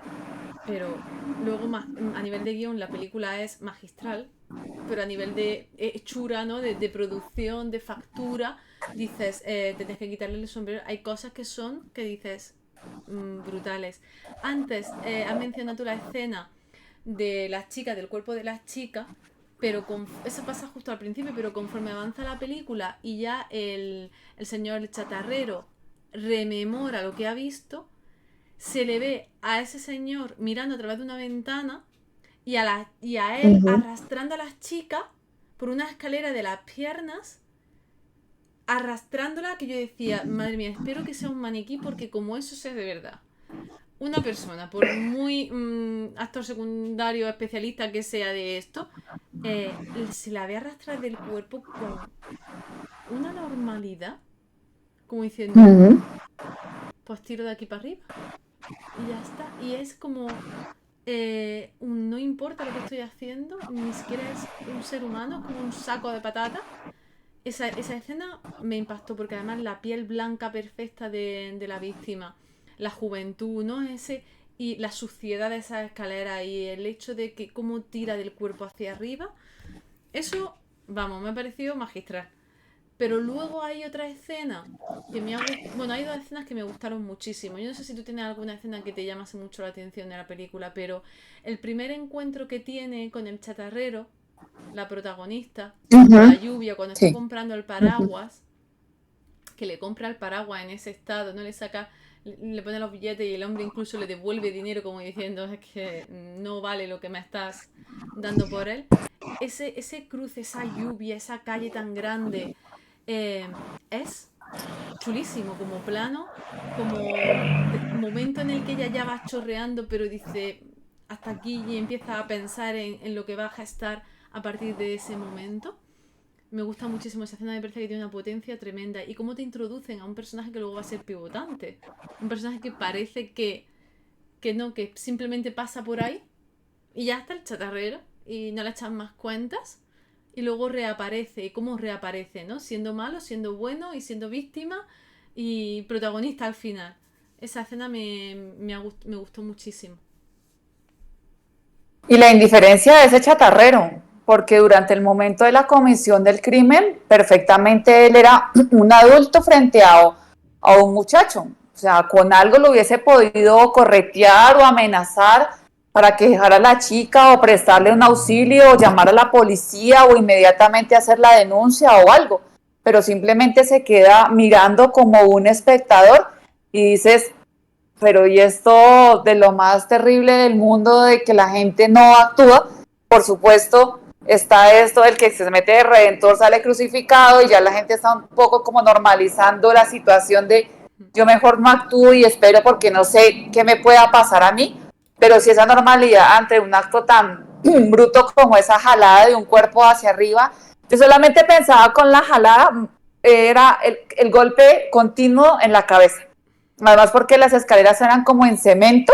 Pero luego a nivel de guión la película es magistral, pero a nivel de hechura, ¿no? De producción, de factura, dices, tienes que quitarle el sombrero. Hay cosas que dices brutales. Antes, has mencionado tú la escena de las chicas, del cuerpo de las chicas, pero eso pasa justo al principio, pero conforme avanza la película y ya el señor el chatarrero rememora lo que ha visto, se le ve a ese señor mirando a través de una ventana y a él arrastrando a las chicas por una escalera de las piernas, arrastrándola, que yo decía, madre mía, espero que sea un maniquí porque como eso sea de verdad. Una persona, por muy actor secundario especialista que sea de esto, se la ve arrastrar del cuerpo con una normalidad, como diciendo, pues tiro de aquí para arriba y ya está. Y es como, no importa lo que estoy haciendo, ni siquiera es un ser humano, es como un saco de patata. Esa escena me impactó porque además la piel blanca perfecta de la víctima, la juventud, ¿no? Y la suciedad de esa escalera y el hecho de que cómo tira del cuerpo hacia arriba, eso, vamos, me ha parecido magistral. Pero luego hay otra escena que me ha gustado. Bueno, hay dos escenas que me gustaron muchísimo. Yo no sé si tú tienes alguna escena que te llamase mucho la atención de la película, pero el primer encuentro que tiene con el chatarrero, la protagonista, bajo la lluvia, cuando está Sí. comprando el paraguas, que le compra el paraguas en ese estado, no le saca, le pone los billetes y el hombre incluso le devuelve dinero como diciendo es que no vale lo que me estás dando por él. Ese cruce, esa lluvia, esa calle tan grande, es chulísimo, como plano, como momento en el que ella ya va chorreando, pero dice hasta aquí y empieza a pensar en lo que va a gestar a partir de ese momento. Me gusta muchísimo esa escena, me parece que tiene una potencia tremenda. Y cómo te introducen a un personaje que luego va a ser pivotante. Un personaje que parece que no, que simplemente pasa por ahí y ya está el chatarrero y no le echan más cuentas. Y luego reaparece. ¿Y cómo reaparece, no? Siendo malo, siendo bueno y siendo víctima y protagonista al final. Esa escena me gustó muchísimo. Y la indiferencia de ese chatarrero, porque durante el momento de la comisión del crimen, perfectamente él era un adulto frente a un muchacho. O sea, con algo lo hubiese podido corretear o amenazar para que dejara a la chica o prestarle un auxilio o llamar a la policía o inmediatamente hacer la denuncia o algo. Pero simplemente se queda mirando como un espectador y dices, pero y esto de lo más terrible del mundo de que la gente no actúa, por supuesto, está esto del que se mete de redentor, sale crucificado y ya la gente está un poco como normalizando la situación de yo mejor no actúo y espero porque no sé qué me pueda pasar a mí, pero si esa normalidad ante un acto tan bruto como esa jalada de un cuerpo hacia arriba, yo solamente pensaba con la jalada, era el golpe continuo en la cabeza. Además porque las escaleras eran como en cemento,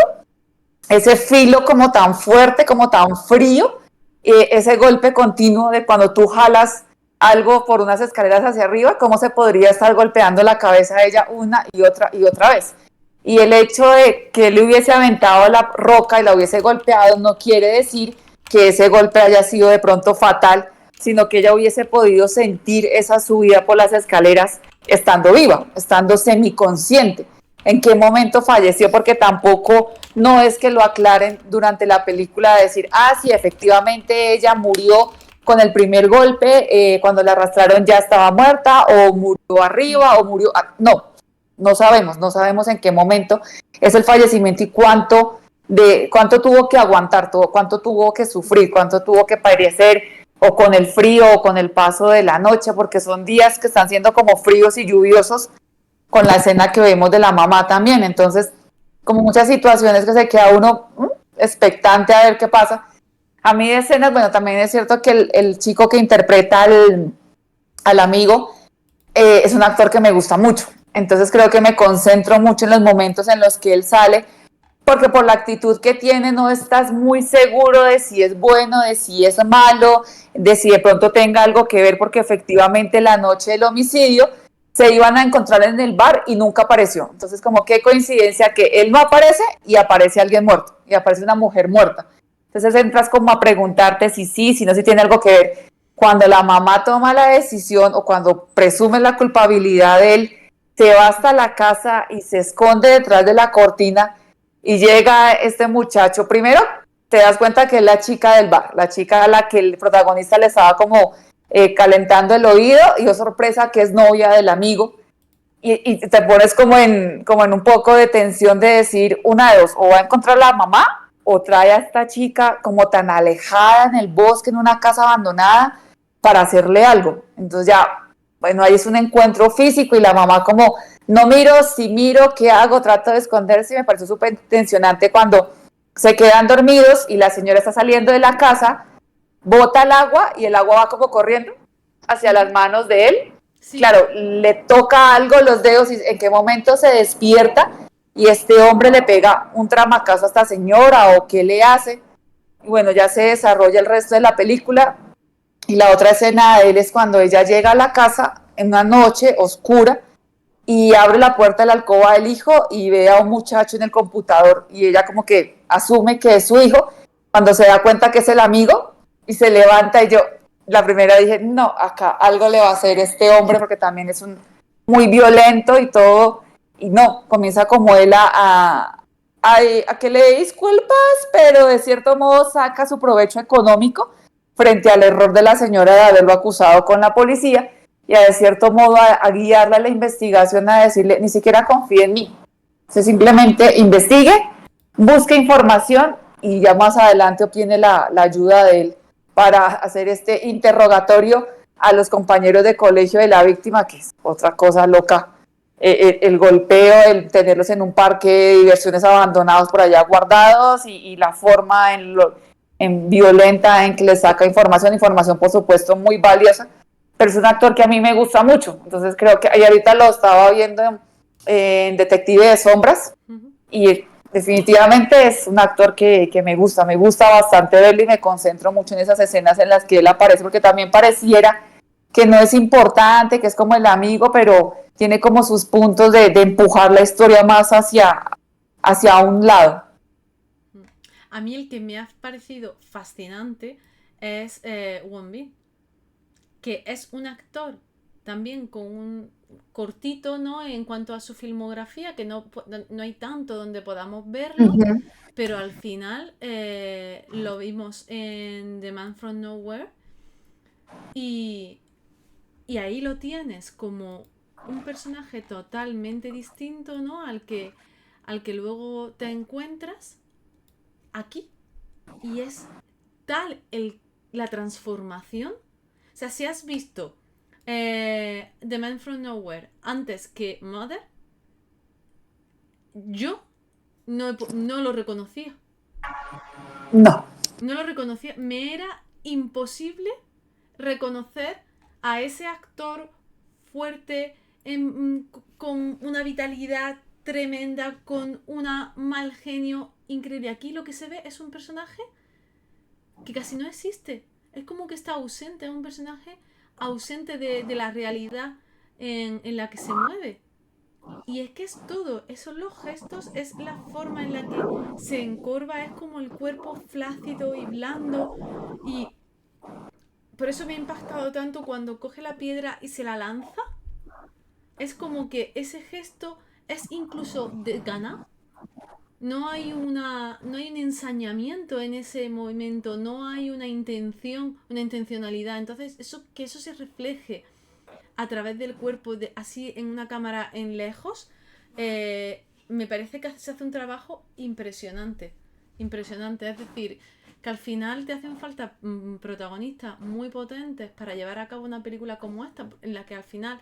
ese filo como tan fuerte, como tan frío, ese golpe continuo de cuando tú jalas algo por unas escaleras hacia arriba, cómo se podría estar golpeando la cabeza de ella una y otra vez. Y el hecho de que él le hubiese aventado la roca y la hubiese golpeado no quiere decir que ese golpe haya sido de pronto fatal, sino que ella hubiese podido sentir esa subida por las escaleras estando viva, estando semiconsciente. ¿En qué momento falleció? Porque tampoco no es que lo aclaren durante la película de decir, ah, sí, efectivamente ella murió con el primer golpe, cuando la arrastraron ya estaba muerta, o murió arriba, o murió... No, no sabemos en qué momento es el fallecimiento y cuánto tuvo que aguantar, cuánto tuvo que sufrir, cuánto tuvo que padecer, o con el frío, o con el paso de la noche, porque son días que están siendo como fríos y lluviosos, con la escena que vemos de la mamá también. Entonces, como muchas situaciones que se queda uno expectante a ver qué pasa. A mí de escenas, bueno, también es cierto que el chico que interpreta al amigo es un actor que me gusta mucho. Entonces creo que me concentro mucho en los momentos en los que él sale, porque por la actitud que tiene no estás muy seguro de si es bueno, de si es malo, de si de pronto tenga algo que ver, porque efectivamente la noche del homicidio se iban a encontrar en el bar y nunca apareció. Entonces, como qué coincidencia que él no aparece y aparece alguien muerto, y aparece una mujer muerta. Entonces entras como a preguntarte si sí, si no, si tiene algo que ver. Cuando la mamá toma la decisión o cuando presume la culpabilidad de él, se va hasta la casa y se esconde detrás de la cortina y llega este muchacho. Primero te das cuenta que es la chica del bar, la chica a la que el protagonista le estaba como calentando el oído, y oh sorpresa que es novia del amigo, y te pones como en un poco de tensión de decir una de dos, o va a encontrar a la mamá o trae a esta chica como tan alejada en el bosque, en una casa abandonada, para hacerle algo. Entonces ya, bueno, ahí es un encuentro físico y la mamá como, no miro, si miro, ¿qué hago? Trato de esconderse, y me pareció súper tensionante cuando se quedan dormidos y la señora está saliendo de la casa, bota el agua y el agua va como corriendo hacia las manos de él. Sí. Claro, le toca algo los dedos y en qué momento se despierta y este hombre le pega un tramacazo a esta señora o qué le hace. Y bueno, ya se desarrolla el resto de la película. Y la otra escena de él es cuando ella llega a la casa en una noche oscura y abre la puerta de la alcoba del hijo y ve a un muchacho en el computador y ella como que asume que es su hijo, cuando se da cuenta que es el amigo y se levanta. Y yo la primera dije, no, acá algo le va a hacer este hombre porque también es muy violento y todo, y no, comienza como él a que le dé disculpas, pero de cierto modo saca su provecho económico frente al error de la señora de haberlo acusado con la policía, y de cierto modo a guiarla a la investigación, a decirle, ni siquiera confíe en mí, se simplemente investigue, busque información y ya más adelante obtiene la ayuda de él para hacer este interrogatorio a los compañeros de colegio de la víctima, que es otra cosa loca el golpeo, el tenerlos en un parque de diversiones abandonados por allá guardados y la forma en violenta en que les saca información por supuesto muy valiosa, pero es un actor que a mí me gusta mucho, entonces creo que ahorita lo estaba viendo en Detective de Sombras y definitivamente es un actor que me gusta bastante verlo y me concentro mucho en esas escenas en las que él aparece, porque también pareciera que no es importante, que es como el amigo, pero tiene como sus puntos de empujar la historia más hacia un lado. A mí el que me ha parecido fascinante es Won Bin, que es un actor también con un cortito, ¿no? En cuanto a su filmografía, que no hay tanto donde podamos verlo, pero al final lo vimos en The Man from Nowhere y, y ahí lo tienes como un personaje totalmente distinto, ¿no? Al que luego te encuentras aquí. Y es tal la transformación. O sea, si has visto The Man from Nowhere antes que Mother, yo no lo reconocía. No. No lo reconocía. Me era imposible reconocer a ese actor fuerte, con una vitalidad tremenda, con un mal genio increíble. Aquí lo que se ve es un personaje que casi no existe. Es como que está ausente, es un personaje ausente de la realidad en la que se mueve. Y es que es todo, esos los gestos, es la forma en la que se encorva, es como el cuerpo flácido y blando. Y por eso me ha impactado tanto cuando coge la piedra y se la lanza. Es como que ese gesto es incluso de ganar. No hay un ensañamiento en ese movimiento, no hay una intención, una intencionalidad. Entonces, que eso se refleje a través del cuerpo, así en una cámara en lejos, me parece que se hace un trabajo impresionante. Impresionante. Es decir, que al final te hacen falta protagonistas muy potentes para llevar a cabo una película como esta, en la que al final,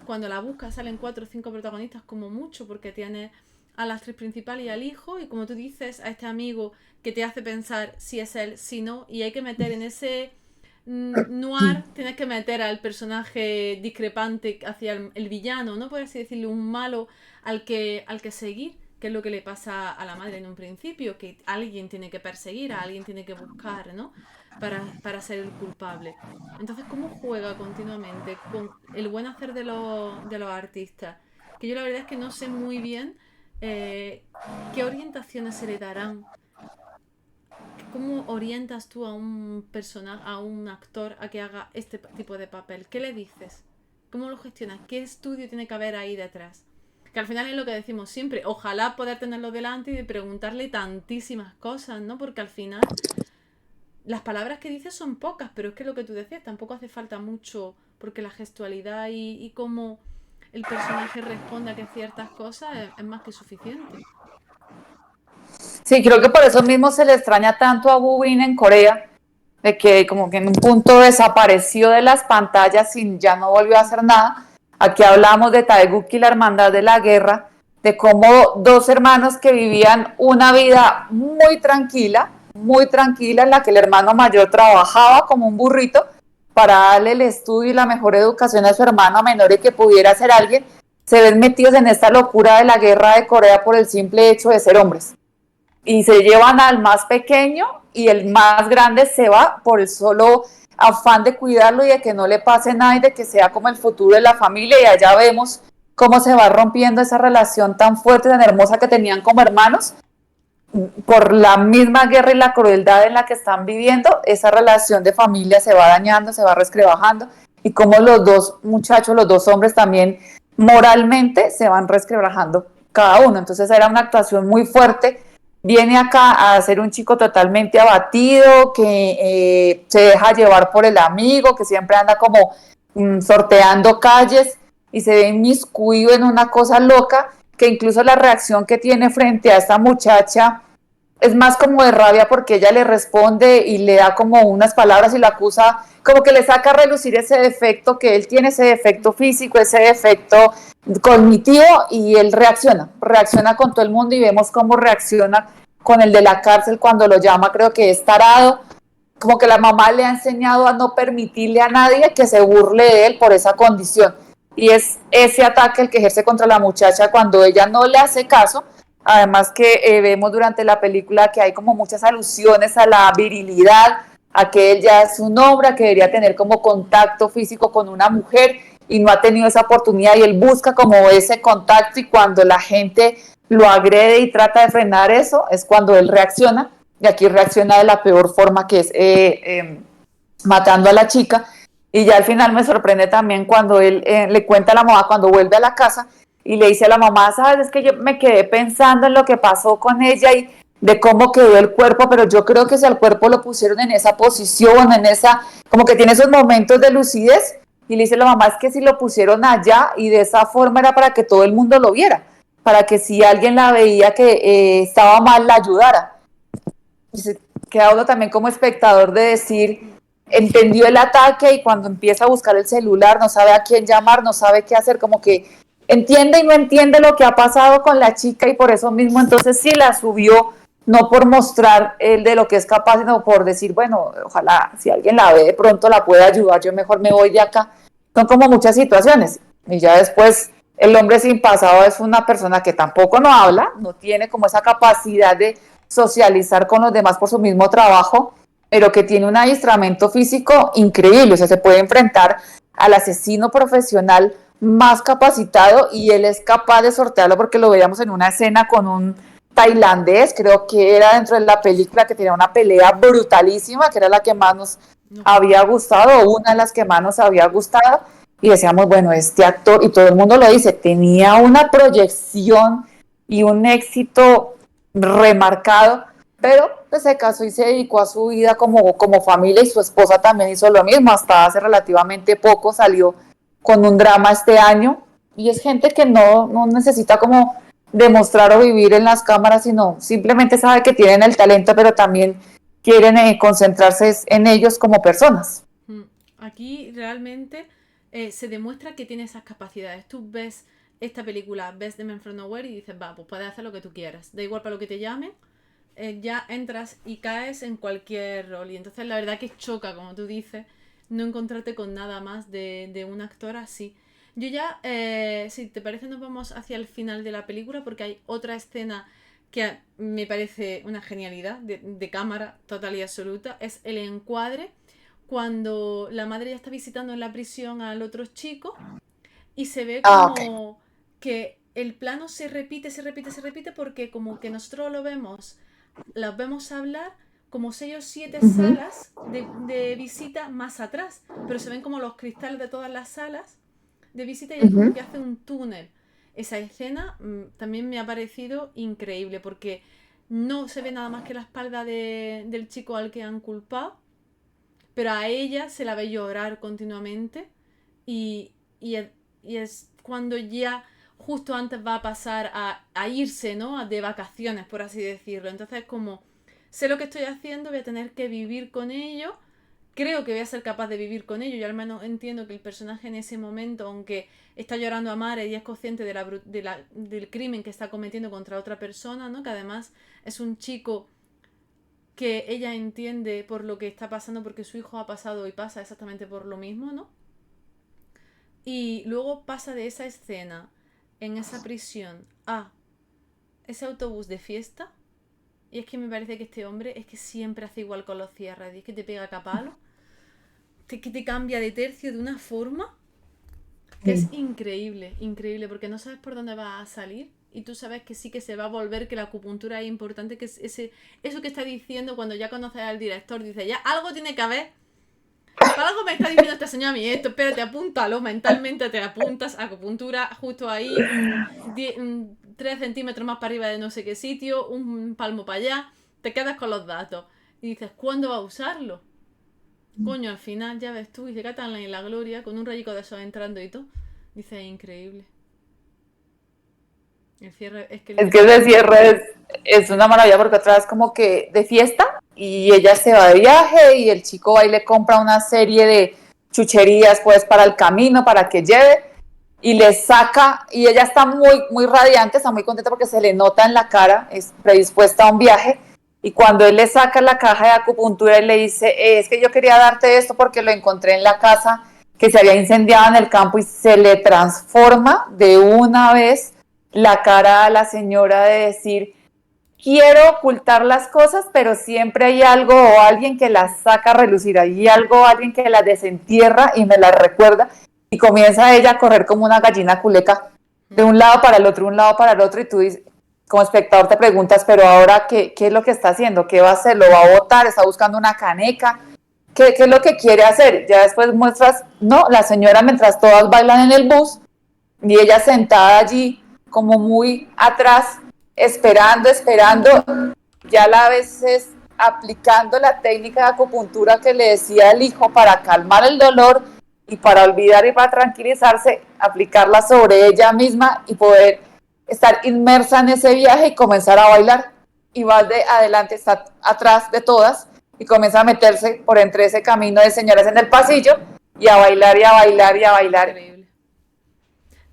cuando la buscas, salen 4 o 5 protagonistas como mucho, porque tienes a la actriz principal y al hijo, y como tú dices, a este amigo que te hace pensar si es él, si no, y hay que meter en ese noir, tienes que meter al personaje discrepante hacia el villano, ¿no? Por así decirlo, un malo al que seguir, que es lo que le pasa a la madre en un principio, que alguien tiene que perseguir, a alguien tiene que buscar, ¿no? Para ser el culpable. Entonces, ¿cómo juega continuamente con el buen hacer de los artistas? Que yo la verdad es que no sé muy bien qué orientaciones se le darán. ¿Cómo orientas tú a un personaje, a un actor a que haga este tipo de papel? ¿Qué le dices? ¿Cómo lo gestionas? ¿Qué estudio tiene que haber ahí detrás? Que al final es lo que decimos siempre. Ojalá poder tenerlo delante y de preguntarle tantísimas cosas, ¿no? Porque al final las palabras que dices son pocas, pero es que lo que tú decías, tampoco hace falta mucho, porque la gestualidad y cómo el personaje responde a que ciertas cosas es más que suficiente. Sí, creo que por eso mismo se le extraña tanto a Woo Bin en Corea, de que como que en un punto desapareció de las pantallas y ya no volvió a hacer nada. Aquí hablamos de Taeguk y la Hermandad de la Guerra, de cómo dos hermanos que vivían una vida muy tranquila, en la que el hermano mayor trabajaba como un burrito para darle el estudio y la mejor educación a su hermano menor y que pudiera ser alguien, se ven metidos en esta locura de la guerra de Corea por el simple hecho de ser hombres y se llevan al más pequeño y el más grande se va por el solo afán de cuidarlo y de que no le pase nada y de que sea como el futuro de la familia y allá vemos cómo se va rompiendo esa relación tan fuerte, tan hermosa que tenían como hermanos por la misma guerra y la crueldad en la que están viviendo, esa relación de familia se va dañando, se va resquebrajando y como los dos muchachos, los dos hombres también moralmente se van resquebrajando cada uno, entonces era una actuación muy fuerte. Viene acá a ser un chico totalmente abatido, que se deja llevar por el amigo, que siempre anda como sorteando calles y se ve inmiscuido en una cosa loca, que incluso la reacción que tiene frente a esta muchacha es más como de rabia porque ella le responde y le da como unas palabras y la acusa, como que le saca a relucir ese defecto que él tiene, ese defecto físico, ese defecto cognitivo y él reacciona con todo el mundo y vemos cómo reacciona con el de la cárcel cuando lo llama, creo que es tarado, como que la mamá le ha enseñado a no permitirle a nadie que se burle de él por esa condición. Y es ese ataque el que ejerce contra la muchacha cuando ella no le hace caso. Además que vemos durante la película que hay como muchas alusiones a la virilidad, a que él ya es un hombre, a que debería tener como contacto físico con una mujer y no ha tenido esa oportunidad y él busca como ese contacto y cuando la gente lo agrede y trata de frenar eso es cuando él reacciona y aquí reacciona de la peor forma que es matando a la chica y ya al final me sorprende también cuando él le cuenta a la mamá cuando vuelve a la casa y le dice a la mamá, sabes, es que yo me quedé pensando en lo que pasó con ella y de cómo quedó el cuerpo, pero yo creo que si al cuerpo lo pusieron en esa posición, en esa, como que tiene esos momentos de lucidez, y le dice a la mamá, es que si lo pusieron allá y de esa forma era para que todo el mundo lo viera, para que si alguien la veía que estaba mal, la ayudara. Y se queda uno también como espectador de decir, entendió el ataque y cuando empieza a buscar el celular no sabe a quién llamar, no sabe qué hacer, como que entiende y no entiende lo que ha pasado con la chica y por eso mismo entonces sí la subió, no por mostrar el de lo que es capaz, sino por decir, bueno, ojalá si alguien la ve de pronto la puede ayudar, yo mejor me voy de acá. Son como muchas situaciones. Y ya después el hombre sin pasado es una persona que tampoco no habla, no tiene como esa capacidad de socializar con los demás por su mismo trabajo, pero que tiene un adiestramiento físico increíble, o sea, se puede enfrentar al asesino profesional más capacitado y él es capaz de sortearlo porque lo veíamos en una escena con un tailandés, creo que era dentro de la película que tenía una pelea brutalísima, que era la que más nos No. había gustado, o una de las que más nos había gustado, y decíamos, bueno, este actor, y todo el mundo lo dice, tenía una proyección y un éxito remarcado, pero pues se casó y se dedicó a su vida como familia y su esposa también hizo lo mismo, hasta hace relativamente poco salió con un drama este año y es gente que no necesita como demostrar o vivir en las cámaras, sino simplemente sabe que tienen el talento, pero también quieren concentrarse en ellos como personas. Mm. Aquí realmente se demuestra que tiene esas capacidades. Tú ves esta película, ves The Man from Nowhere y dices, va, pues puedes hacer lo que tú quieras. Da igual para lo que te llamen, ya entras y caes en cualquier rol. Y entonces la verdad que choca, como tú dices, no encontrarte con nada más de un actor así. Yo ya, si te parece, nos vamos hacia el final de la película porque hay otra escena que me parece una genialidad de cámara total y absoluta. Es el encuadre cuando la madre ya está visitando en la prisión al otro chico y se ve Ah, ok. como que el plano se repite, se repite, se repite porque como que nosotros lo vemos, las vemos hablar como 6 o 7 Uh -huh, salas de visita más atrás, pero se ven como los cristales de todas las salas de visita y uh hay como -huh. que hace un túnel. Esa escena también me ha parecido increíble porque no se ve nada más que la espalda del chico al que han culpado, pero a ella se la ve llorar continuamente y, y, y es cuando ya justo antes va a pasar a irse, ¿no? De vacaciones, por así decirlo. Entonces como, sé lo que estoy haciendo, voy a tener que vivir con ello. Creo que voy a ser capaz de vivir con ello. Yo al menos entiendo que el personaje en ese momento, aunque está llorando a mares y es consciente del crimen que está cometiendo contra otra persona, ¿no? Que además es un chico que ella entiende por lo que está pasando porque su hijo ha pasado y pasa exactamente por lo mismo, ¿no? Y luego pasa de esa escena en esa prisión a ese autobús de fiesta. Y es que me parece que este hombre es que siempre hace igual con los cierres. Y es que te pega capalo. Que te cambia de tercio de una forma que es increíble, increíble, porque no sabes por dónde va a salir y tú sabes que sí que se va a volver, que la acupuntura es importante, que es eso que está diciendo cuando ya conoces al director, dice, ya algo tiene que haber. Para algo me está diciendo este señor a mí esto, espérate, apúntalo, mentalmente te apuntas, acupuntura justo ahí, 3 centímetros más para arriba de no sé qué sitio, un palmo para allá, te quedas con los datos. Y dices, ¿cuándo va a usarlo? Coño, al final ya ves tú, y se catan en la gloria, con un rayico de esos entrando y todo. Dice, increíble. El cierre, es que el Es que cierre ese cierre es una maravilla porque otra vez como que de fiesta y ella se va de viaje y el chico va y le compra una serie de chucherías pues para el camino, para que lleve y le saca, y ella está muy radiante, está muy contenta porque se le nota en la cara, es predispuesta a un viaje, y cuando él le saca la caja de acupuntura y le dice, es que yo quería darte esto porque lo encontré en la casa que se había incendiado en el campo, y se le transforma de una vez la cara a la señora de decir, quiero ocultar las cosas, pero siempre hay algo o alguien que las saca a relucir, hay algo, alguien que las desentierra y me las recuerda, y comienza ella a correr como una gallina culeca, de un lado para el otro, un lado para el otro, y tú como espectador te preguntas, pero ahora, ¿qué es lo que está haciendo? ¿Qué va a hacer? ¿Lo va a botar? ¿Está buscando una caneca? ¿Qué es lo que quiere hacer? Ya después muestras, no, la señora mientras todas bailan en el bus, y ella sentada allí, como muy atrás, esperando, ya a la veces aplicando la técnica de acupuntura que le decía el hijo para calmar el dolor y para olvidar y para tranquilizarse, aplicarla sobre ella misma y poder estar inmersa en ese viaje y comenzar a bailar. Y va de adelante, está atrás de todas y comienza a meterse por entre ese camino de señoras en el pasillo y a bailar y a bailar y a bailar. Increíble.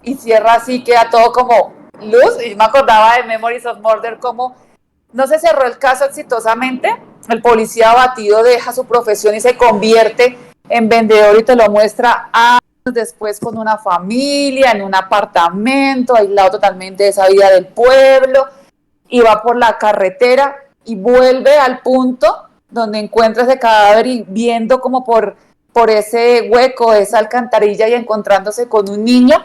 Y cierra así, queda todo como luz. Y me acordaba de Memories of Murder, como no se cerró el caso exitosamente, el policía abatido deja su profesión y se convierte en vendedor y te lo muestra años después con una familia, en un apartamento, aislado totalmente de esa vida del pueblo, y va por la carretera y vuelve al punto donde encuentra ese cadáver y viendo como por ese hueco, esa alcantarilla y encontrándose con un niño,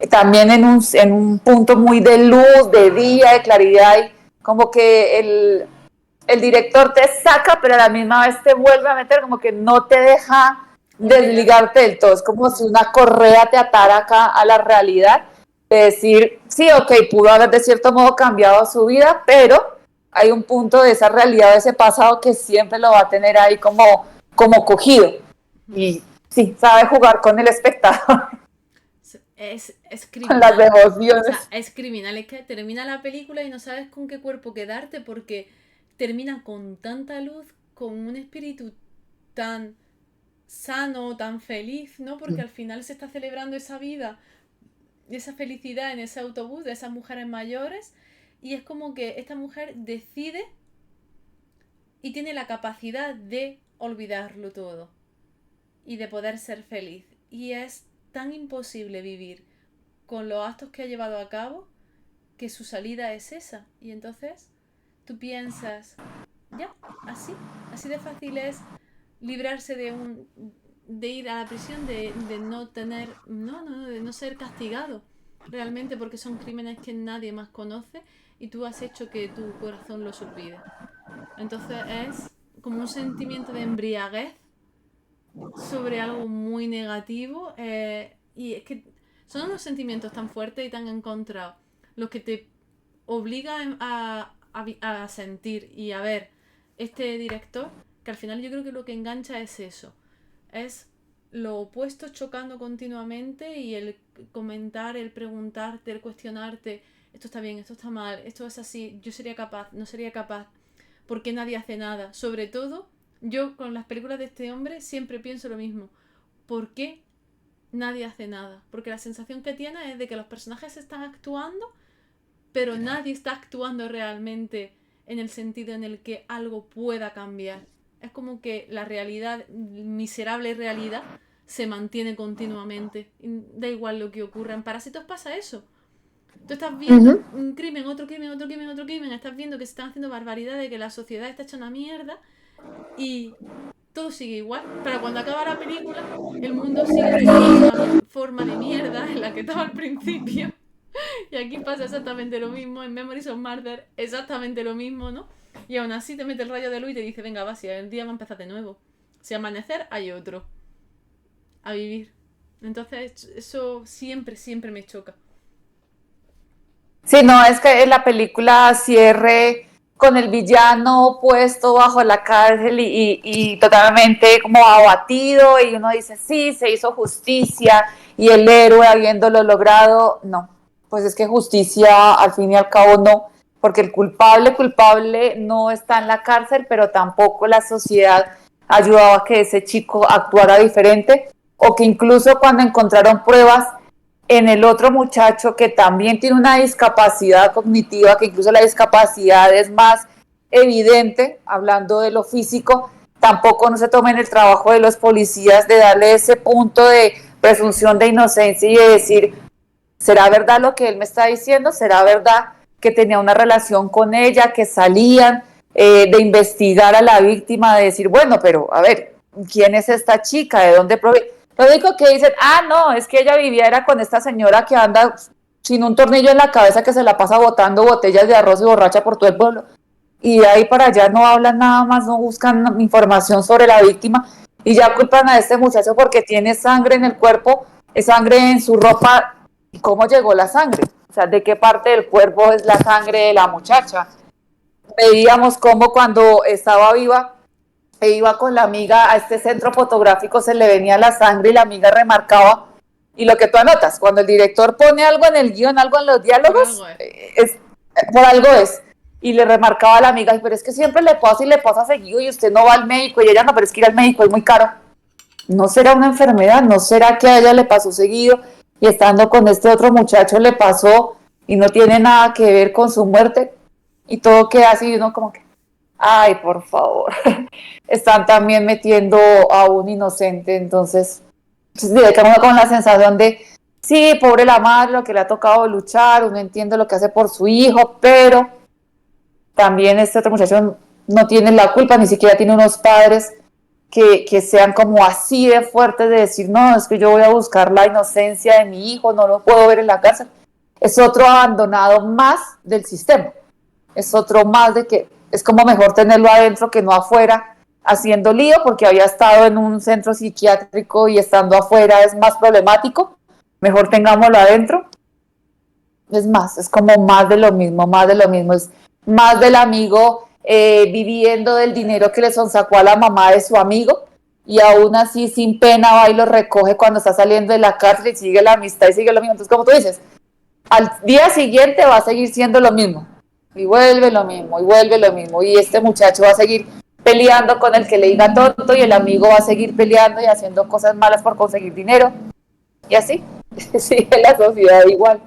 también en un punto muy de luz, de día, de claridad, y como que el director te saca, pero a la misma vez te vuelve a meter, como que no te deja desligarte del todo. Es como si una correa te atara acá a la realidad, de decir, sí, ok, pudo haber de cierto modo cambiado su vida, pero hay un punto de esa realidad, de ese pasado que siempre lo va a tener ahí como cogido. Y sí, sabe jugar con el espectador, Es con las criminal. O sea, emociones. es criminal. Es que termina la película y no sabes con qué cuerpo quedarte porque termina con tanta luz, con un espíritu tan sano, tan feliz, ¿no? Porque al final se está celebrando esa vida y esa felicidad en ese autobús de esas mujeres mayores y es como que esta mujer decide y tiene la capacidad de olvidarlo todo y de poder ser feliz. Y es tan imposible vivir con los actos que ha llevado a cabo que su salida es esa. Y entonces tú piensas, ya, así de fácil es librarse de ir a la prisión, de no tener, de no ser castigado realmente porque son crímenes que nadie más conoce y tú has hecho que tu corazón los olvide. Entonces es como un sentimiento de embriaguez sobre algo muy negativo y es que son unos sentimientos tan fuertes y tan encontrados los que te obligan a sentir y a ver este director que al final yo creo que lo que engancha es eso, es lo opuesto chocando continuamente y el comentar, el preguntarte, el cuestionarte, esto está bien, esto está mal, esto es así, yo sería capaz, no sería capaz, ¿por qué nadie hace nada? Sobre todo, yo con las películas de este hombre siempre pienso lo mismo, ¿por qué nadie hace nada? Porque la sensación que tiene es de que los personajes están actuando, pero nadie está actuando realmente en el sentido en el que algo pueda cambiar. Es como que la realidad, miserable realidad, se mantiene continuamente. Da igual lo que ocurra. En Parásitos pasa eso. Tú estás viendo un crimen, otro crimen, otro crimen, otro crimen. Estás viendo que se están haciendo barbaridades, que la sociedad está hecha una mierda. Y todo sigue igual. Pero cuando acaba la película, el mundo sigue teniendo la misma forma de mierda en la que estaba al principio. Y aquí pasa exactamente lo mismo. En Memories of Murder, exactamente lo mismo, ¿no? Y aún así te mete el rayo de luz y te dice, venga, va, si el día va a empezar de nuevo. Si amanecer, hay otro. A vivir. Entonces, eso siempre, siempre me choca. Sí, no, es que la película cierre con el villano puesto bajo la cárcel y totalmente como abatido y uno dice, sí, se hizo justicia y el héroe habiéndolo logrado, no, pues es que justicia al fin y al cabo no. porque el culpable no está en la cárcel, pero tampoco la sociedad ayudaba a que ese chico actuara diferente, o que incluso cuando encontraron pruebas en el otro muchacho que también tiene una discapacidad cognitiva, que incluso la discapacidad es más evidente, hablando de lo físico, tampoco no se tomen el trabajo de los policías de darle ese punto de presunción de inocencia y de decir, ¿será verdad lo que él me está diciendo? ¿Será verdad que tenía una relación con ella, que salían, de investigar a la víctima, de decir, bueno, pero a ver, ¿quién es esta chica? ¿De dónde proviene? Lo único que dicen, no, es que ella vivía era con esta señora que anda sin un tornillo en la cabeza, que se la pasa botando botellas de arroz y borracha por todo el pueblo. Y de ahí para allá no hablan nada más, no buscan información sobre la víctima y ya culpan a este muchacho porque tiene sangre en el cuerpo, sangre en su ropa. ¿Y cómo llegó la sangre? O sea, ¿de qué parte del cuerpo es la sangre de la muchacha? Veíamos cómo cuando estaba viva e iba con la amiga a este centro fotográfico, se le venía la sangre y la amiga remarcaba. Y lo que tú anotas, cuando el director pone algo en el guión, algo en los diálogos, por algo es. Y le remarcaba a la amiga, pero es que siempre le pasa y le pasa seguido y usted no va al médico. Y ella, no, pero es que ir al médico es muy caro. ¿No será una enfermedad? ¿No será que a ella le pasó seguido y estando con este otro muchacho le pasó y no tiene nada que ver con su muerte? Y todo queda así, uno como que, ay, por favor, están también metiendo a un inocente. Entonces directamente con la sensación de, sí, pobre la madre, lo que le ha tocado luchar, uno entiende lo que hace por su hijo, pero también este otro muchacho no tiene la culpa, ni siquiera tiene unos padres que sean como así de fuertes de decir, no, es que yo voy a buscar la inocencia de mi hijo, no lo puedo ver en la cárcel. Es otro abandonado más del sistema, es otro más de que es como mejor tenerlo adentro que no afuera, haciendo lío, porque había estado en un centro psiquiátrico y estando afuera es más problemático, mejor tengámoslo adentro. Es más, es como más de lo mismo, es más del amigo viviendo del dinero que le sonsacó a la mamá de su amigo y aún así sin pena va y lo recoge cuando está saliendo de la cárcel y sigue la amistad y sigue lo mismo. Entonces, como tú dices, al día siguiente va a seguir siendo lo mismo y vuelve lo mismo y vuelve lo mismo y este muchacho va a seguir peleando con el que le diga tonto y el amigo va a seguir peleando y haciendo cosas malas por conseguir dinero y así sigue la sociedad igual.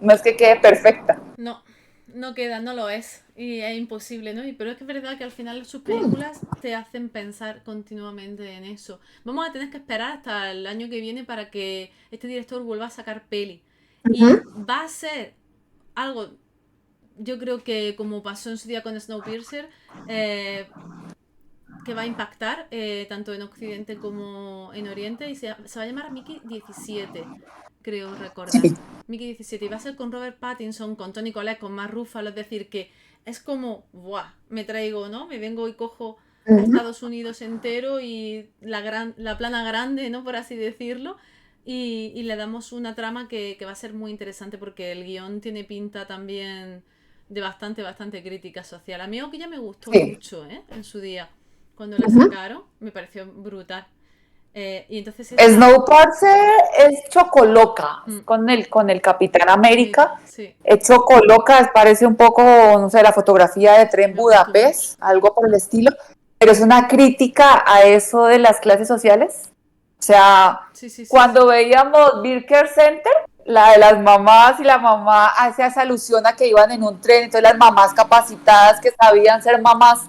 No es que quede perfecta. No, no queda, no lo es. Y es imposible, ¿no? Pero es que es verdad que al final sus películas te hacen pensar continuamente en eso. Vamos a tener que esperar hasta el año que viene para que este director vuelva a sacar peli. Y va a ser algo, yo creo que como pasó en su día con Snowpiercer, que va a impactar tanto en Occidente como en Oriente y se va a llamar Mickey 17, creo recordar. Sí. Mickey 17 y va a ser con Robert Pattinson, con Toni Collette, con Mark Ruffalo, es decir, que es como, ¡buah! Me traigo, ¿no? Me vengo y cojo a Estados Unidos entero y la plana grande, ¿no? Por así decirlo. Y le damos una trama que va a ser muy interesante porque el guión tiene pinta también de bastante crítica social. A mí ya me gustó mucho, en su día. Cuando la sacaron, me pareció brutal. Y entonces Snowpiercer es Chocoloca, con el Capitán América. Sí. Es Chocoloca, parece un poco, no sé, la fotografía de Tren Budapest, algo por el estilo, pero es una crítica a eso de las clases sociales. O sea, cuando veíamos Birker Center, la de las mamás y la mamá hace esa alusión a que iban en un tren, entonces las mamás capacitadas que sabían ser mamás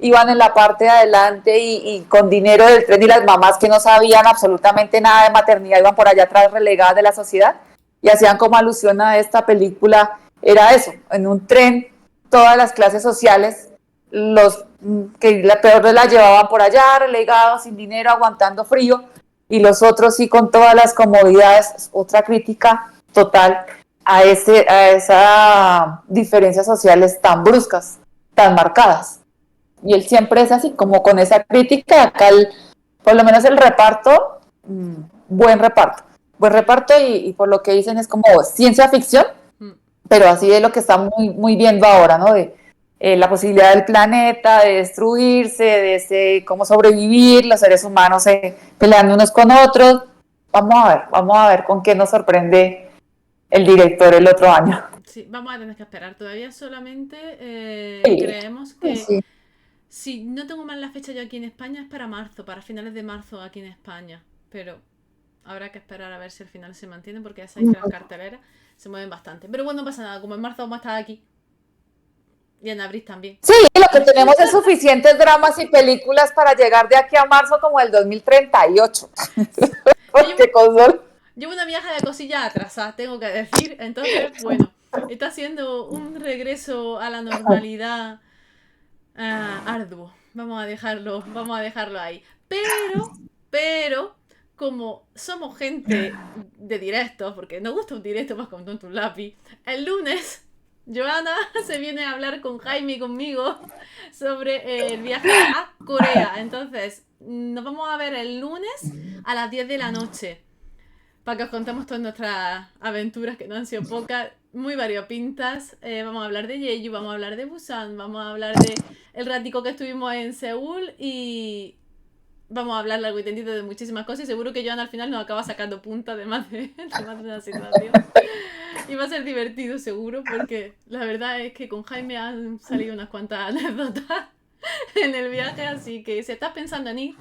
iban en la parte de adelante y con dinero del tren y las mamás que no sabían absolutamente nada de maternidad iban por allá atrás relegadas de la sociedad y hacían como alusión a esta película, era eso, en un tren todas las clases sociales, los que la peor la llevaban por allá relegados, sin dinero, aguantando frío y los otros sí con todas las comodidades. Otra crítica total a esa diferencias sociales tan bruscas, tan marcadas. Y él siempre es así, como con esa crítica. Acá, por lo menos el reparto, buen reparto y por lo que dicen es como ciencia ficción, pero así de lo que está muy viendo ahora, ¿no? De la posibilidad del planeta, de destruirse, de cómo sobrevivir, los seres humanos peleando unos con otros. Vamos a ver con qué nos sorprende el director el otro año. Sí, vamos a tener que esperar. Todavía solamente Sí, creemos que sí. si no tengo mal la fecha yo aquí en España es para marzo, para finales de marzo aquí en España. Pero habrá que esperar a ver si al final se mantiene porque ya sabéis que las carteleras se mueven bastante. Pero bueno, no pasa nada, como en marzo vamos a estar aquí y en abril también. Sí, lo que tenemos es suficientes dramas y películas para llegar de aquí a marzo como el 2038. Yo llevo, Porque con solo... llevo una viaje de cosillas atrasadas, tengo que decir. Entonces, bueno, está siendo un regreso a la normalidad arduo. Vamos a dejarlo ahí. Pero, como somos gente de directos, porque nos gusta un directo más con tonto un lápiz, el lunes Joana se viene a hablar con Jaime y conmigo sobre el viaje a Corea. Entonces, nos vamos a ver el lunes a las 10 de la noche para que os contemos todas nuestras aventuras, que no han sido pocas, muy variopintas. Vamos a hablar de Jeju, vamos a hablar de Busan, vamos a hablar de el ratico que estuvimos en Seúl y vamos a hablar largo y tendido de muchísimas cosas y seguro que Joan al final nos acaba sacando punta de más de más de una situación. Y va a ser divertido seguro porque la verdad es que con Jaime han salido unas cuantas anécdotas en el viaje, así que si estás pensando en ir,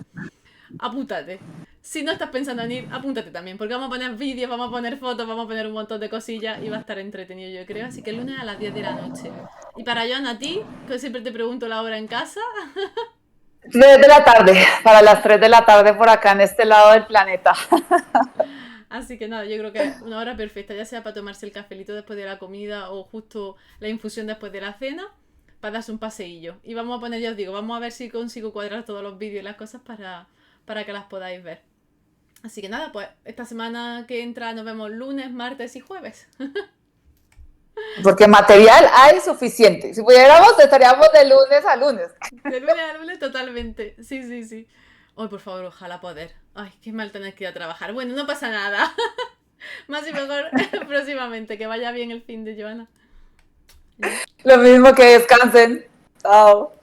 apúntate. Si no estás pensando en ir, apúntate también, porque vamos a poner vídeos, vamos a poner fotos, vamos a poner un montón de cosillas y va a estar entretenido, yo creo. Así que el lunes a las 10 de la noche. Y para Joan, a ti, que siempre te pregunto la hora en casa. 3 de la tarde, para las 3 de la tarde por acá en este lado del planeta. Así que nada, yo creo que una hora perfecta, ya sea para tomarse el cafelito después de la comida o justo la infusión después de la cena, para darse un paseillo. Y vamos a poner, ya os digo, vamos a ver si consigo cuadrar todos los vídeos y las cosas para que las podáis ver. Así que nada, pues esta semana que entra nos vemos lunes, martes y jueves. Porque material hay suficiente. Si pudiéramos, estaríamos de lunes a lunes. De lunes a lunes totalmente. Sí, sí, sí. Ay, por favor, ojalá poder. Ay, qué mal tener que ir a trabajar. Bueno, no pasa nada. Más y mejor próximamente. Que vaya bien el fin de Joana. Lo mismo, que descansen. Chao.